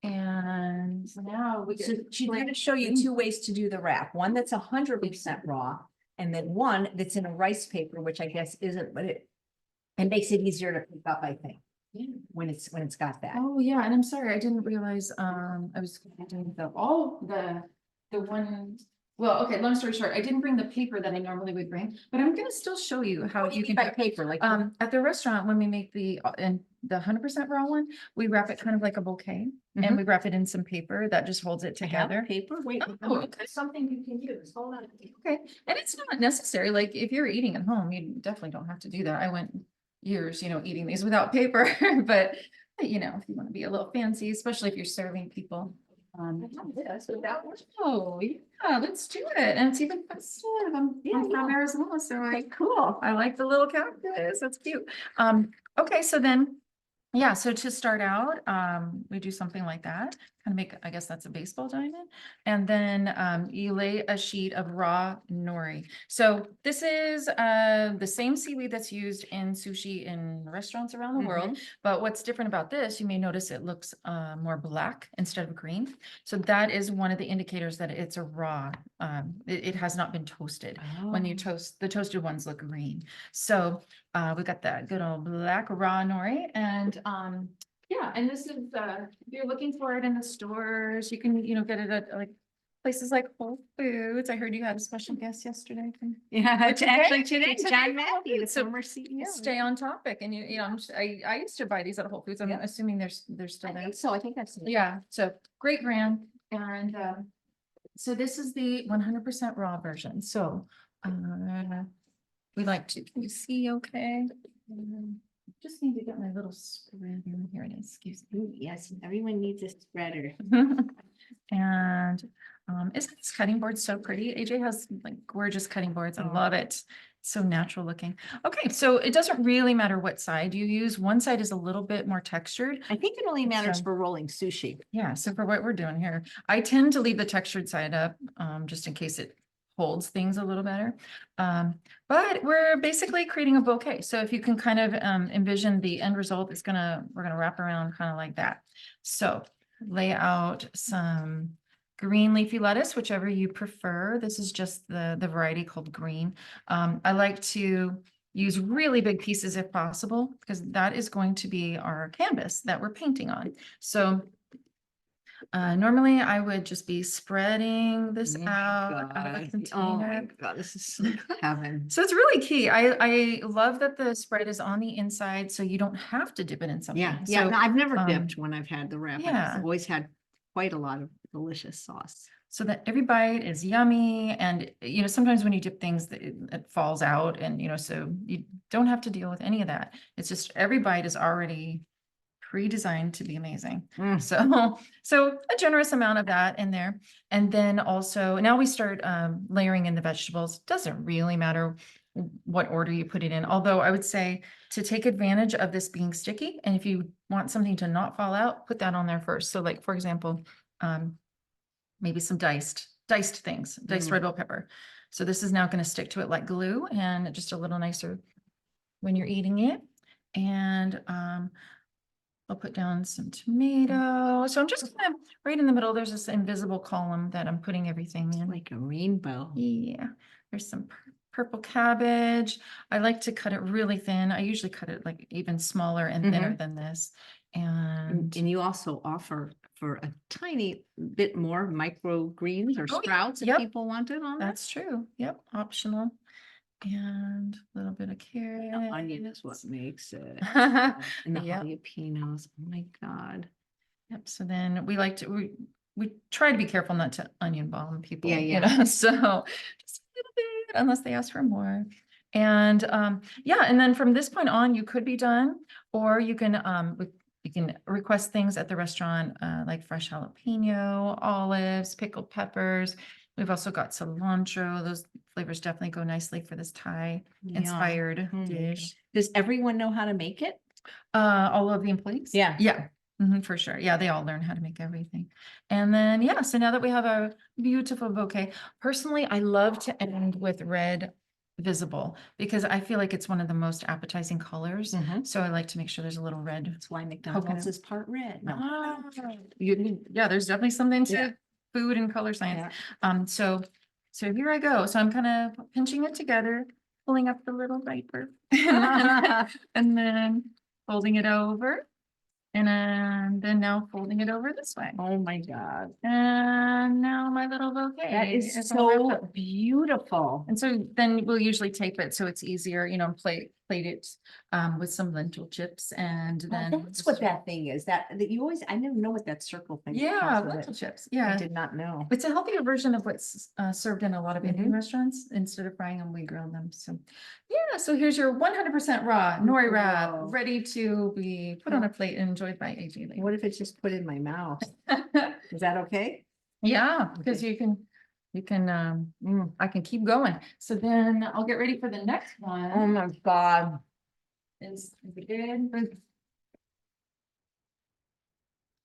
And now we So get. she's going to show you 2 ways to do the wrap. One that's 100% raw, and then one that's in a rice paper, which I guess isn't, but it makes it easier to pick up, I think, Yeah. when it's got that. Oh, yeah, and I'm sorry, I didn't realize, I was doing the one, well, okay, long story short, I didn't bring the paper that I normally would bring, but I'm gonna still show you how What do you mean can. by paper, like At the restaurant, when we make the 100% raw one, we wrap it kind of like a bouquet, and Mhm. we wrap it in some paper that just holds it I have together. paper. Wait, Oh, okay. something you can use. Hold on. Okay, and it's not necessary, like, if you're eating at home, you definitely don't have to do that. I went years, eating these without paper, but, if you want to be a little fancy, especially if you're serving people. Oh, yeah, let's do it. And it's even festive. I'm from Arizona, so Cool. I like the little cactus. That's cute. Okay, so then, yeah, so to start out, we do something like that, kind of make, I guess that's a baseball diamond. And then you lay a sheet of raw nori. So this is the same seaweed that's used in sushi in restaurants around the world. But what's different about this, you may notice it looks more black instead of green. So that is one of the indicators that it's a raw, it has not been toasted. When you toast, the toasted ones look green. So we got that good old black raw nori, and yeah, and this is if you're looking for it in the stores, you can get it at like places like Whole Foods. I heard you had a special guest yesterday. Yeah, Today? actually today, Today? John Matthew, the So former CEO. Stay on topic, and I used to buy these at Whole Foods. I'm Yeah. assuming they're still I there. think so. I think I've seen it. Yeah, so great brand, and so this is the 100% raw version. So we like to, can you see okay? Just need to get my little spreader. Here it is, excuse me. Ooh, yes, everyone needs a spreader. And isn't this cutting board so pretty? AJ has like gorgeous cutting boards. I Oh. love it. So natural looking. Okay, so it doesn't really matter what side you use. One side is a little bit more textured. I think it only matters So- for rolling sushi. Yeah, so for what we're doing here, I tend to leave the textured side up, just in case it holds things a little better. But we're basically creating a bouquet. So if you can kind of envision the end result, we're gonna wrap around kind of like that. So lay out some green leafy lettuce, whichever you prefer. This is just the variety called green. I like to use really big pieces if possible, because that is going to be our canvas that we're painting on. So normally I would just be spreading this out of a Oh my container. God, this is heaven. So it's really key. I love that the spread is on the inside, so you don't have to dip it in something. Yeah, So, no, I've never dipped when I've had the wrap. yeah. I've always had quite a lot of delicious sauce. so that every bite is yummy. And, sometimes when you dip things, it falls out, and, so you don't have to deal with any of that. It's just every bite is already pre-designed to be amazing. Mm. So a generous amount of that in there. And then also now we start layering in the vegetables. Doesn't really matter what order you put it in. Although I would say to take advantage of this being sticky, and if you want something to not fall out, put that on there first. So like, for example, maybe some diced things, diced red bell pepper. So this is now going to stick to it like glue, and just a little nicer when you're eating it. And I'll put down some tomato. So I'm just kind of right in the middle. There's this invisible column that I'm putting everything in. Like a rainbow. Yeah, there's some purple cabbage. I like to cut it really thin. I usually cut it like even smaller and thinner than this. And you also offer for a tiny bit more microgreens or Oh, yeah. sprouts if Yep. people wanted on that. that's true. Yep, optional. And a little bit of carrot. The onion is what makes it. And the Yep. jalapenos. Oh my God. Yep. So then we try to be careful not to onion bomb people. Yeah. So just a little bit, unless they ask for more. And yeah, and then from this point on, you could be done, or you can request things at the restaurant, like fresh jalapeno, olives, pickled peppers. We've also got cilantro. Those flavors definitely go nicely for this Thai inspired dish. Does everyone know how to make it? All of the employees? Yeah. Yeah. For sure. Yeah, they all learn how to make everything. And then, yeah, so now that we have a beautiful bouquet, personally, I love to end with red visible, because I feel like it's one of the most appetizing colors. So I like to make sure there's a little red. That's why McDonald's is part red. No. Yeah, there's definitely something to Yeah. food and color science. So here I go. So I'm kind of pinching it together, pulling up the little viper, and then folding it over. And then now folding it over this way. Oh my God. And now my little bouquet. That is all wrapped so up. beautiful. And so then we'll usually tape it so it's easier, plate it with some lentil chips, and then That's what that thing is. That you always, I never know what that circle thing is. Yeah, lentil chips. I Yeah. did not know. It's a healthier version of what's served in a lot of Indian restaurants. Instead of frying them, we grill them. So yeah, so here's your 100% raw Nori wrap, Whoa. ready to be put on a plate and enjoyed by AJ later. What if it's just put in my mouth? Is that okay? Yeah, because you can, I can keep going. So then I'll get ready for the next one. Oh my God. Is it good?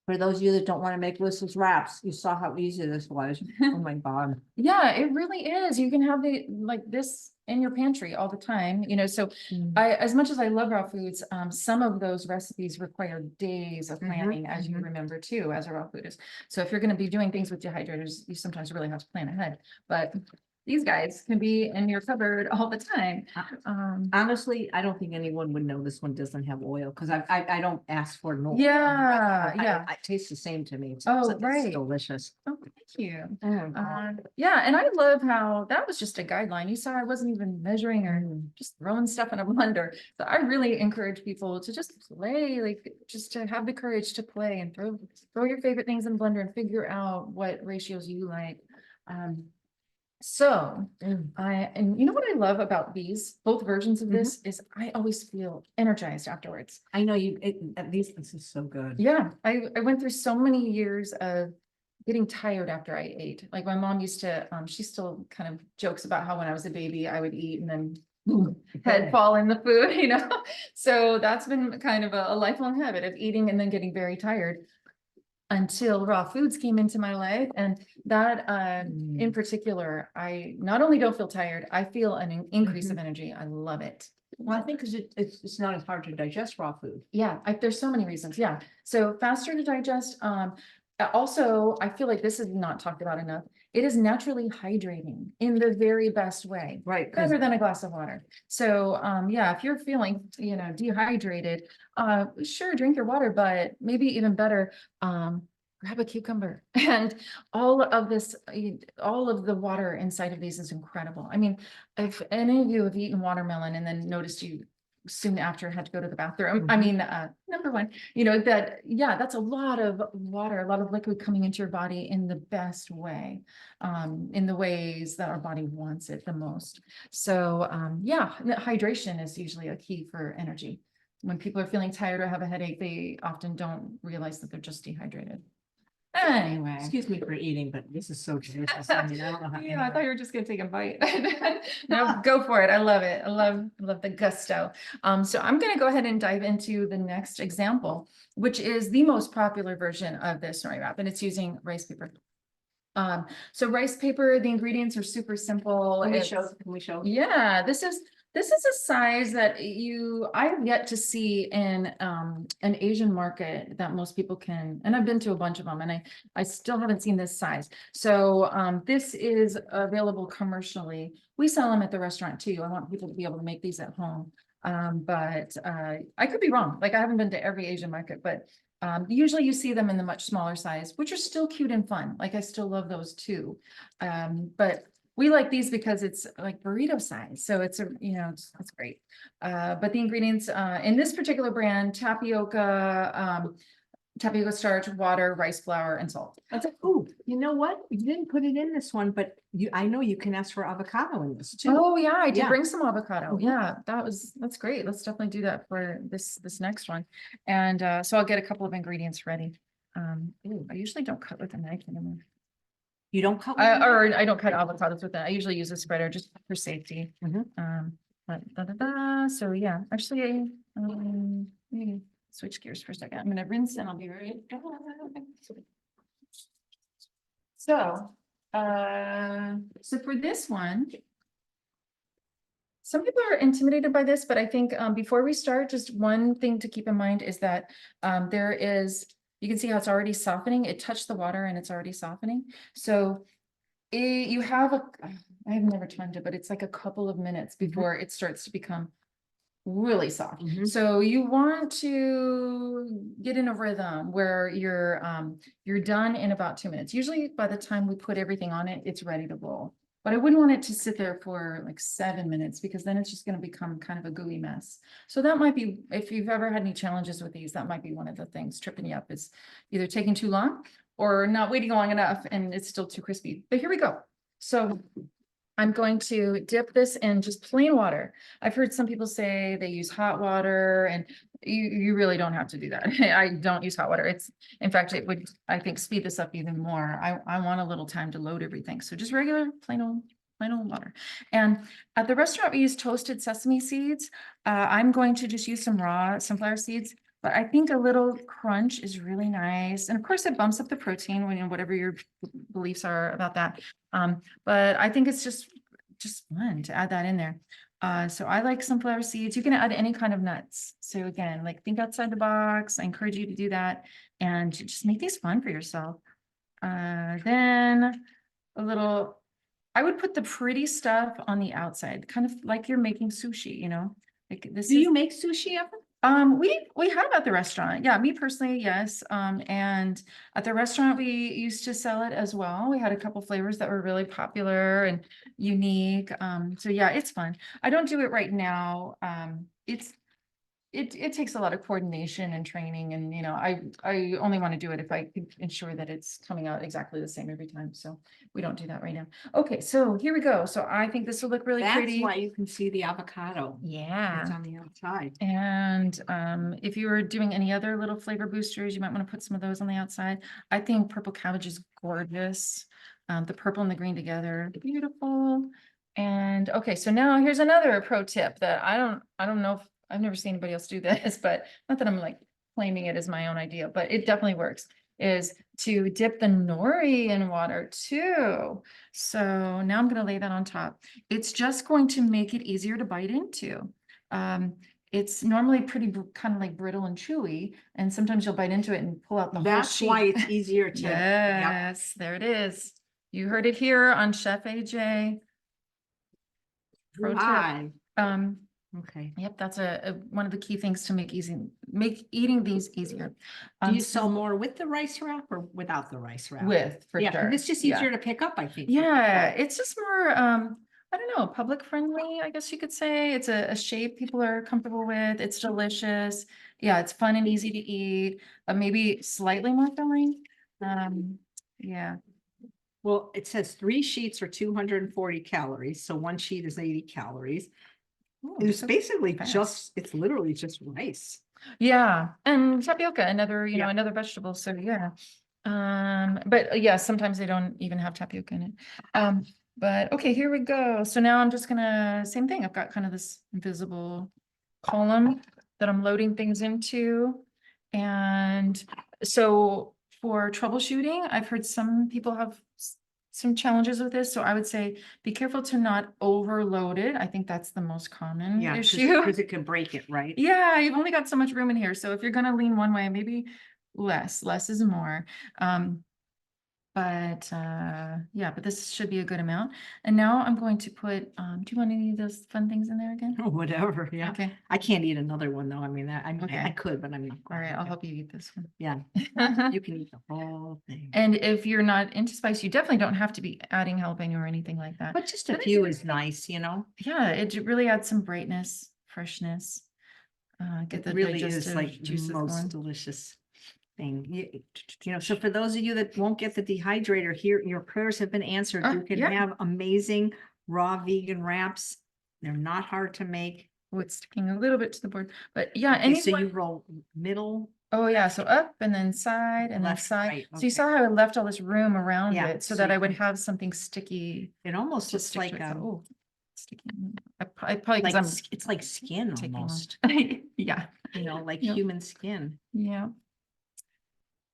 For those of you that don't want to make Lisa's wraps, you saw how easy this was. Oh my God. Yeah, it really is. You can have like this in your pantry all the time, so as much as I love raw foods, some of those recipes require days of planning, as you remember too, as a raw food is. So if you're going to be doing things with dehydrators, you sometimes really have to plan ahead, but these guys can be in your cupboard all the time. Honestly, I don't think anyone would know this one doesn't have oil, because I don't ask for no. Yeah. It tastes the same to me. Oh, It's right. delicious. Oh, thank you. Oh, Yeah, and I love how that was just a guideline. You saw I wasn't even measuring or just throwing stuff in a blender. So I really encourage people to just play, like just to have the courage to play and throw your favorite things in the blender and figure out what ratios you like. So and you know what I love about these, both versions of this is I always feel energized afterwards. I know you, at least this is so good. Yeah, I went through so many years of getting tired after I ate. Like my mom used to, she still kind of jokes about how when I was a baby, I would eat and then head fall in the food, you know? So that's been kind of a lifelong habit of eating and then getting very tired until raw foods came into my life. And that in particular, I not only don't feel tired, I feel an increase of energy. I love it. Well, I think because it's not as hard to digest raw food. Yeah, there's so many reasons. Yeah. So faster to digest. Also, I feel like this is not talked about enough. It is naturally hydrating in the very best way. Right. Better than a glass of water. So yeah, if you're feeling, dehydrated, sure, drink your water, but maybe even better, grab a cucumber. And all of the water inside of these is incredible. I mean, if any of you have eaten watermelon and then noticed you soon after had to go to the bathroom, I mean, number one, that's a lot of water, a lot of liquid coming into your body in the best way, in the ways that our body wants it the most. So yeah, hydration is usually a key for energy. When people are feeling tired or have a headache, they often don't realize that they're just dehydrated. Anyway. Excuse me for eating, but this is so delicious. I mean, I don't know how. Yeah, I thought you were just gonna take a bite. No, go for it. I love it. I love the gusto. So I'm gonna go ahead and dive into the next example, which is the most popular version of this Nori wrap, and it's using rice paper. So rice paper, the ingredients are super simple. Can we show? Yeah, this is a size that I've yet to see in an Asian market that most people can, and I've been to a bunch of them and I still haven't seen this size. So this is available commercially. We sell them at the restaurant too. I want people to be able to make these at home. But I could be wrong. Like I haven't been to every Asian market, but usually you see them in the much smaller size, which are still cute and fun. Like I still love those too. But we like these because it's like burrito size. So it's it's great. But the ingredients in this particular brand, tapioca starch, water, rice flour, and salt. That's it. Oh, you know what? You didn't put it in this one, but I know you can ask for avocado in this too. Oh yeah, I did Yeah. bring some avocado. Yeah, that's great. Let's definitely do that for this next one. And so I'll get a couple of ingredients ready. I usually don't cut with a knife anymore. You don't cut with a knife? Or I don't cut avocados with it. I usually use a spreader just for safety. So yeah, actually, let me switch gears for a second. I'm gonna rinse and I'll be right back. So for this one, some people are intimidated by this, but I think before we start, just one thing to keep in mind is that you can see how it's already softening. It touched the water and it's already softening. So you have I have never timed it, but it's like a couple of minutes before it starts to become really soft. So you want to get in a rhythm where you're done in about 2 minutes. Usually by the time we put everything on it, it's ready to roll. But I wouldn't want it to sit there for like 7 minutes because then it's just going to become kind of a gooey mess. So that might be, if you've ever had any challenges with these, that might be one of the things tripping you up, is either taking too long or not waiting long enough and it's still too crispy. But here we go. So I'm going to dip this in just plain water. I've heard some people say they use hot water, and you really don't have to do that. I don't use hot water. In fact, it would, I think, speed this up even more. I want a little time to load everything. So just regular plain old water. And at the restaurant, we use toasted sesame seeds. I'm going to just use some raw sunflower seeds, but I think a little crunch is really nice. And of course it bumps up the protein when, whatever your beliefs are about that. But I think it's just fun to add that in there. So I like sunflower seeds. You can add any kind of nuts. So again, like think outside the box. I encourage you to do that and just make these fun for yourself. Then a little, I would put the pretty stuff on the outside, kind of like you're making sushi, like this. Do you make sushi ever? We have at the restaurant. Yeah, me personally, yes. And at the restaurant, we used to sell it as well. We had a couple flavors that were really popular and unique. So yeah, it's fun. I don't do it right now. it takes a lot of coordination and training, and, I only want to do it if I can ensure that it's coming out exactly the same every time. So we don't do that right now. Okay, so here we go. So I think this will look really That's pretty. why you can see the avocado. Yeah. It's on the outside. And if you were doing any other little flavor boosters, you might want to put some of those on the outside. I think purple cabbage is gorgeous. The purple and the green together, beautiful. And okay, so now here's another pro tip that I don't know if I've never seen anybody else do this, but not that I'm like claiming it as my own idea, but it definitely works, is to dip the nori in water too. So now I'm going to lay that on top. It's just going to make it easier to bite into. It's normally pretty kind of like brittle and chewy, and sometimes you'll bite into it and pull out the whole That's sheet. why it's easier to. Yep. Yes, there it is. You heard it here on Chef AJ. Pro tip. Live. Um, Okay. Yep, that's one of the key things to make eating these easier. Do you So sell more with the rice wrap or without the rice wrap? with, for Yeah, sure. it's just Yeah. easier to pick up, I think. Yeah, it's just more, I don't know, public friendly, I guess you could say. It's a shape people are comfortable with. It's delicious. Yeah, it's fun and easy to eat. Maybe slightly more filling. Yeah. Well, it says 3 sheets are 240 calories, so 1 sheet is 80 calories. Ooh, It's so basically fast. it's literally just rice. Yeah, and tapioca, another, Yeah. another vegetable. So yeah. But yeah, sometimes they don't even have tapioca in it. But okay, here we go. So now I'm just gonna, same thing. I've got kind of this invisible column that I'm loading things into. And so for troubleshooting, I've heard some people have some challenges with this. So I would say be careful to not overload it. I think that's the most common Yeah, issue. because it can break it, right? Yeah, you've only got so much room in here. So if you're gonna lean one way, maybe less is more. Yeah, but this should be a good amount. And now I'm going to put, do you want any of those fun things in there again? Or whatever, yeah. Okay, I can't eat another one though. I mean, I Okay. could, but I'm not. all right, going I'll to. help you eat this one. Yeah, you can eat the whole thing. And if you're not into spice, you definitely don't have to be adding jalapeno or anything like that. But just a But it few is- is nice, you know? Yeah, it really adds some brightness, freshness. Get It the really is digestive like the juices most going. delicious thing. You know, so for those of you that won't get the dehydrator here, your prayers have been answered. You can Yeah. have amazing raw vegan wraps. They're not hard to make. Oh, it's sticking a little bit to the board, but yeah, Okay, so you anyone. roll middle. Oh yeah, so up and then side and then Left, side. right, So you okay. saw how I left all this room around Yeah, it so so that you I would can- have something sticky It almost to looks stick like to it. a, Oh, sticky. I probably because it's like skin I'm taking almost, yeah, you know, like Yep. human skin. yeah.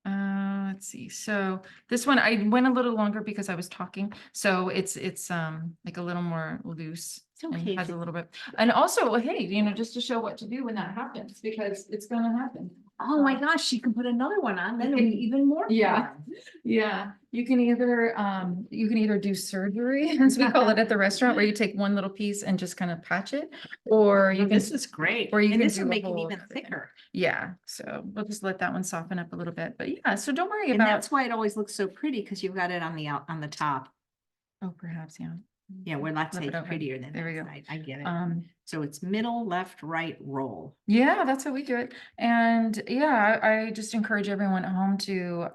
Let's see. So this one I went a little longer because I was talking. So it's like a little more loose. It's okay. And has a little bit. And also, hey, just to show what to do when that happens, because it's gonna happen. Oh my gosh, you can put another one on, then You it'll be can- even more. Yeah. fun. Yeah, you can either do surgery, as we call it at the restaurant, where you take one little piece and just kind of patch it, or you Well, can, this is great. or you And can this do will a make it whole even other thing. thicker. Yeah, so we'll just let that one soften up a little bit, but yeah, so don't worry And about, that's why it always looks so pretty, because you've got it on the top. oh, perhaps, yeah. Yeah, we're not Flip say it over. prettier than There we that go. side. I get it. So it's middle, left, right, roll. Yeah, that's how we do it. And yeah, I just encourage everyone at home to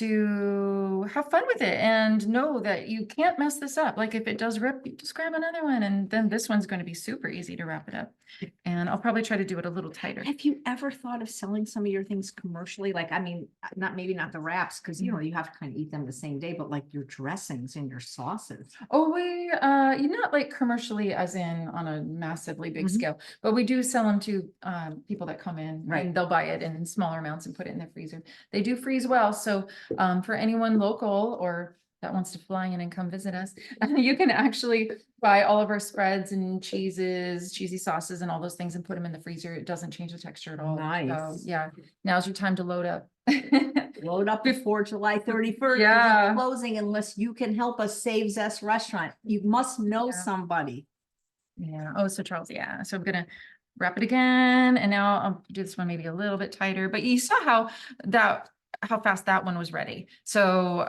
have fun with it and know that you can't mess this up. Like if it does rip, you just grab another one, and then this one's going to be super easy to wrap it up. And I'll probably try to do it a little tighter. Have you ever thought of selling some of your things commercially? Like, I mean, maybe not the wraps, because you know, you have to kind of eat them the same day, but like your dressings and your sauces. Oh, you're not like commercially as in on a massively big Mhm. scale, but we do sell them to people that come in Right. and they'll buy it in smaller amounts and put it in their freezer. They do freeze well. So for anyone local or that wants to fly in and come visit us, you can actually buy all of our spreads and cheeses, cheesy sauces and all those things and put them in the freezer. It doesn't change the texture at all. So, Nice. yeah, now's your time to load up. Load up before July 31st. Yeah. Closing unless you can help us save Zest Restaurant. You must know Yeah. somebody. Yeah. Oh, so Charles, yeah. So I'm gonna wrap it again, and now I'll do this one maybe a little bit tighter, but you saw how fast that one was ready. So,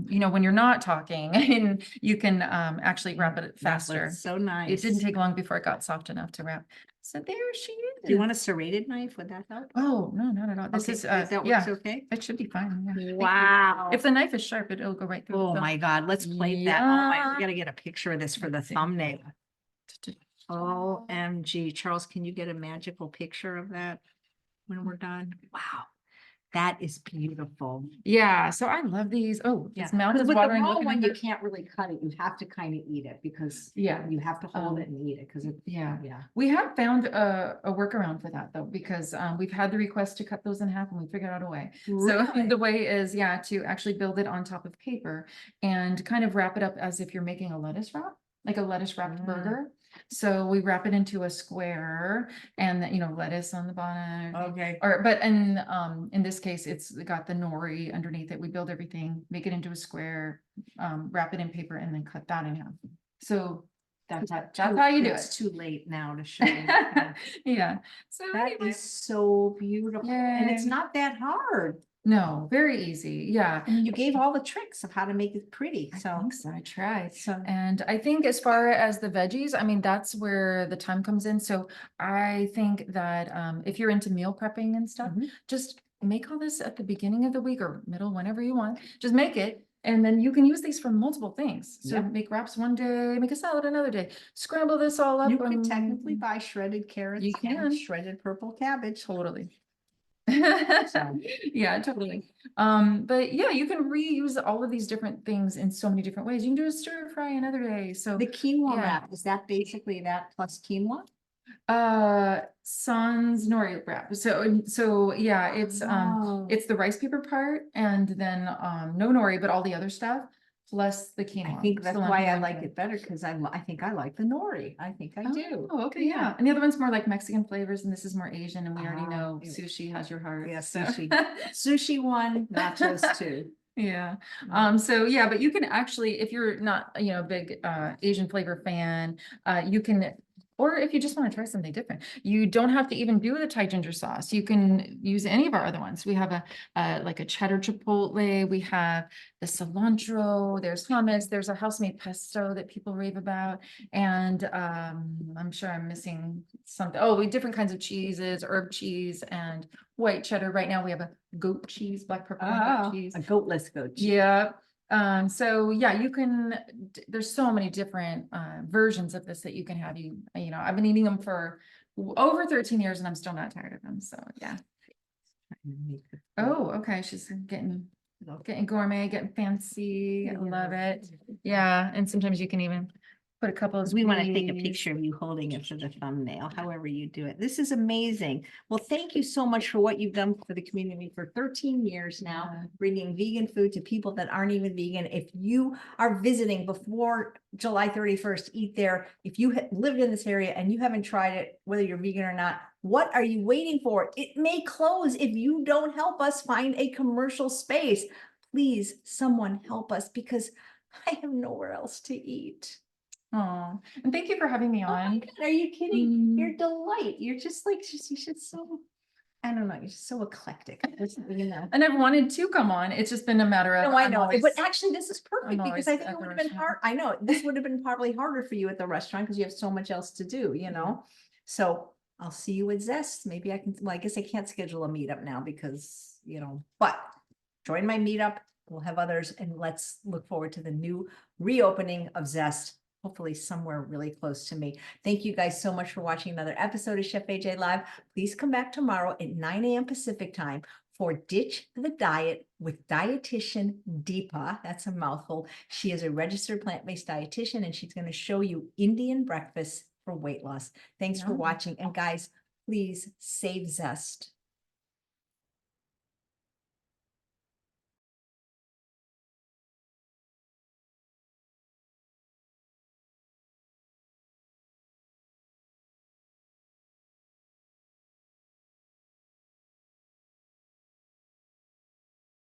when you're not talking and you can, actually wrap it That faster. looks so nice. It didn't take long before it got soft enough to wrap. So there she is. Do you want a serrated knife? Would that help? Oh, no, not at all. This Okay, is, that works yeah, okay? it should be fine. Yeah. Thank you. Wow. If the knife is sharp, it'll go right through. Oh so- my God, let's plate that. Oh my, Yeah. we gotta get a picture of this for the Let's see. thumbnail. OMG, Charles, can you get a magical picture of that when we're done? Wow, that is beautiful. Yeah, so I love these. Oh, Yeah, this mouth because is with the watering. raw looking one, at you that. can't really cut it. You have to kind of eat it because Yeah, you have to hold it and eat it because it, yeah. yeah. We have found a workaround for that though, because we've had the request to cut those in half and we figured out a way. So Really? the way is, yeah, to actually build it on top of paper and kind of wrap it up as if you're making a lettuce wrap, like a lettuce wrapped Mm. burger. So we wrap it into a square and then, lettuce on the bottom. Okay. Or, but in this case, it's got the nori underneath it. We build everything, make it into a square, wrap it in paper and then cut that in half. So that's how you do It's it. too late now to show you. Yeah. Yeah. So That anyway, is so beautiful. And it's Yay. not that hard. no, very easy. Yeah. I mean, you gave all the tricks of how to make it pretty. I So, think so. I tried. so And I think as far as the veggies, I mean, that's where the time comes in. So I think that if you're into meal prepping and stuff, Mhm. just make all this at the beginning of the week or middle, whenever you want. Just make it. And then you can use these for multiple things. So Yep. make wraps one day, make a salad another day, scramble this all up. you could technically buy shredded carrots You and can. shredded purple cabbage. Totally. So. Yeah, totally. But yeah, you can reuse all of these different things in so many different ways. You can do a stir fry another day. So The quinoa Yeah. wrap, is that basically that plus quinoa? sans nori wrap. So yeah, Oh. it's the rice paper part and then no nori, but all the other stuff plus the I quinoa. think that's cilantro why I and like the- it better because I think I like the nori. I think I do. Oh, okay, Yeah. yeah. And the other one's more like Mexican flavors and this is more Asian and we already Ah, know yeah. sushi has your heart. Yeah, so- sushi. Sushi one, nachos two. Yeah. Mm. So yeah, but you can actually, if you're not, a big Asian flavor fan, you can, or if you just want to try something different, you don't have to even do the Thai ginger sauce. You can use any of our other ones. We have like a cheddar chipotle, we have the cilantro, there's hummus, there's a house-made pesto that people rave about. And I'm sure I'm missing something. Oh, we have different kinds of cheeses, herb cheese and white cheddar. Right now we have a goat cheese, black pepper and goat cheese. A goatless goat cheese. Yeah. So yeah, you can, there's so many different versions of this that you can have. I've been eating them for over 13 years and I'm still not tired of them. So yeah. Oh, okay. She's getting gourmet, getting fancy. I love it. Yeah. And sometimes you can even put a couple of. Because we want to take a these. picture of you holding it for the thumbnail, however you do it. This is amazing. Well, thank you so much for what you've done for the community for 13 years now, Yeah. bringing vegan food to people that aren't even vegan. If you are visiting before July 31st, eat there. If you lived in this area and you haven't tried it, whether you're vegan or not, what are you waiting for? It may close if you don't help us find a commercial space. Please, someone help us because I have nowhere else to eat. Oh, and thank you for having me Oh my on. God, are you kidding? You're Mm. delight. You're just like, you're just so, I don't know, you're just so eclectic. I never wanted to come on. It's just been a matter of. No, I I'm know, always- but actually this is perfect I'm because always I think at it the would have been restaurant. hard. I know, this would have been probably harder for you at the restaurant because you have so much else to do, So I'll see you at Zest. Maybe I can, well, I guess I can't schedule a meetup now because, but join my meetup. We'll have others and let's look forward to the new reopening of Zest. Hopefully somewhere really close to me. Thank you guys so much for watching another episode of Chef AJ Live. Please come back tomorrow at 9 a.m. Pacific time for Ditch the Diet with dietitian Deepa. That's a mouthful. She is a registered plant-based dietitian and she's going to show you Indian breakfast for weight loss. Thanks for Yum. watching. And guys, please save Zest.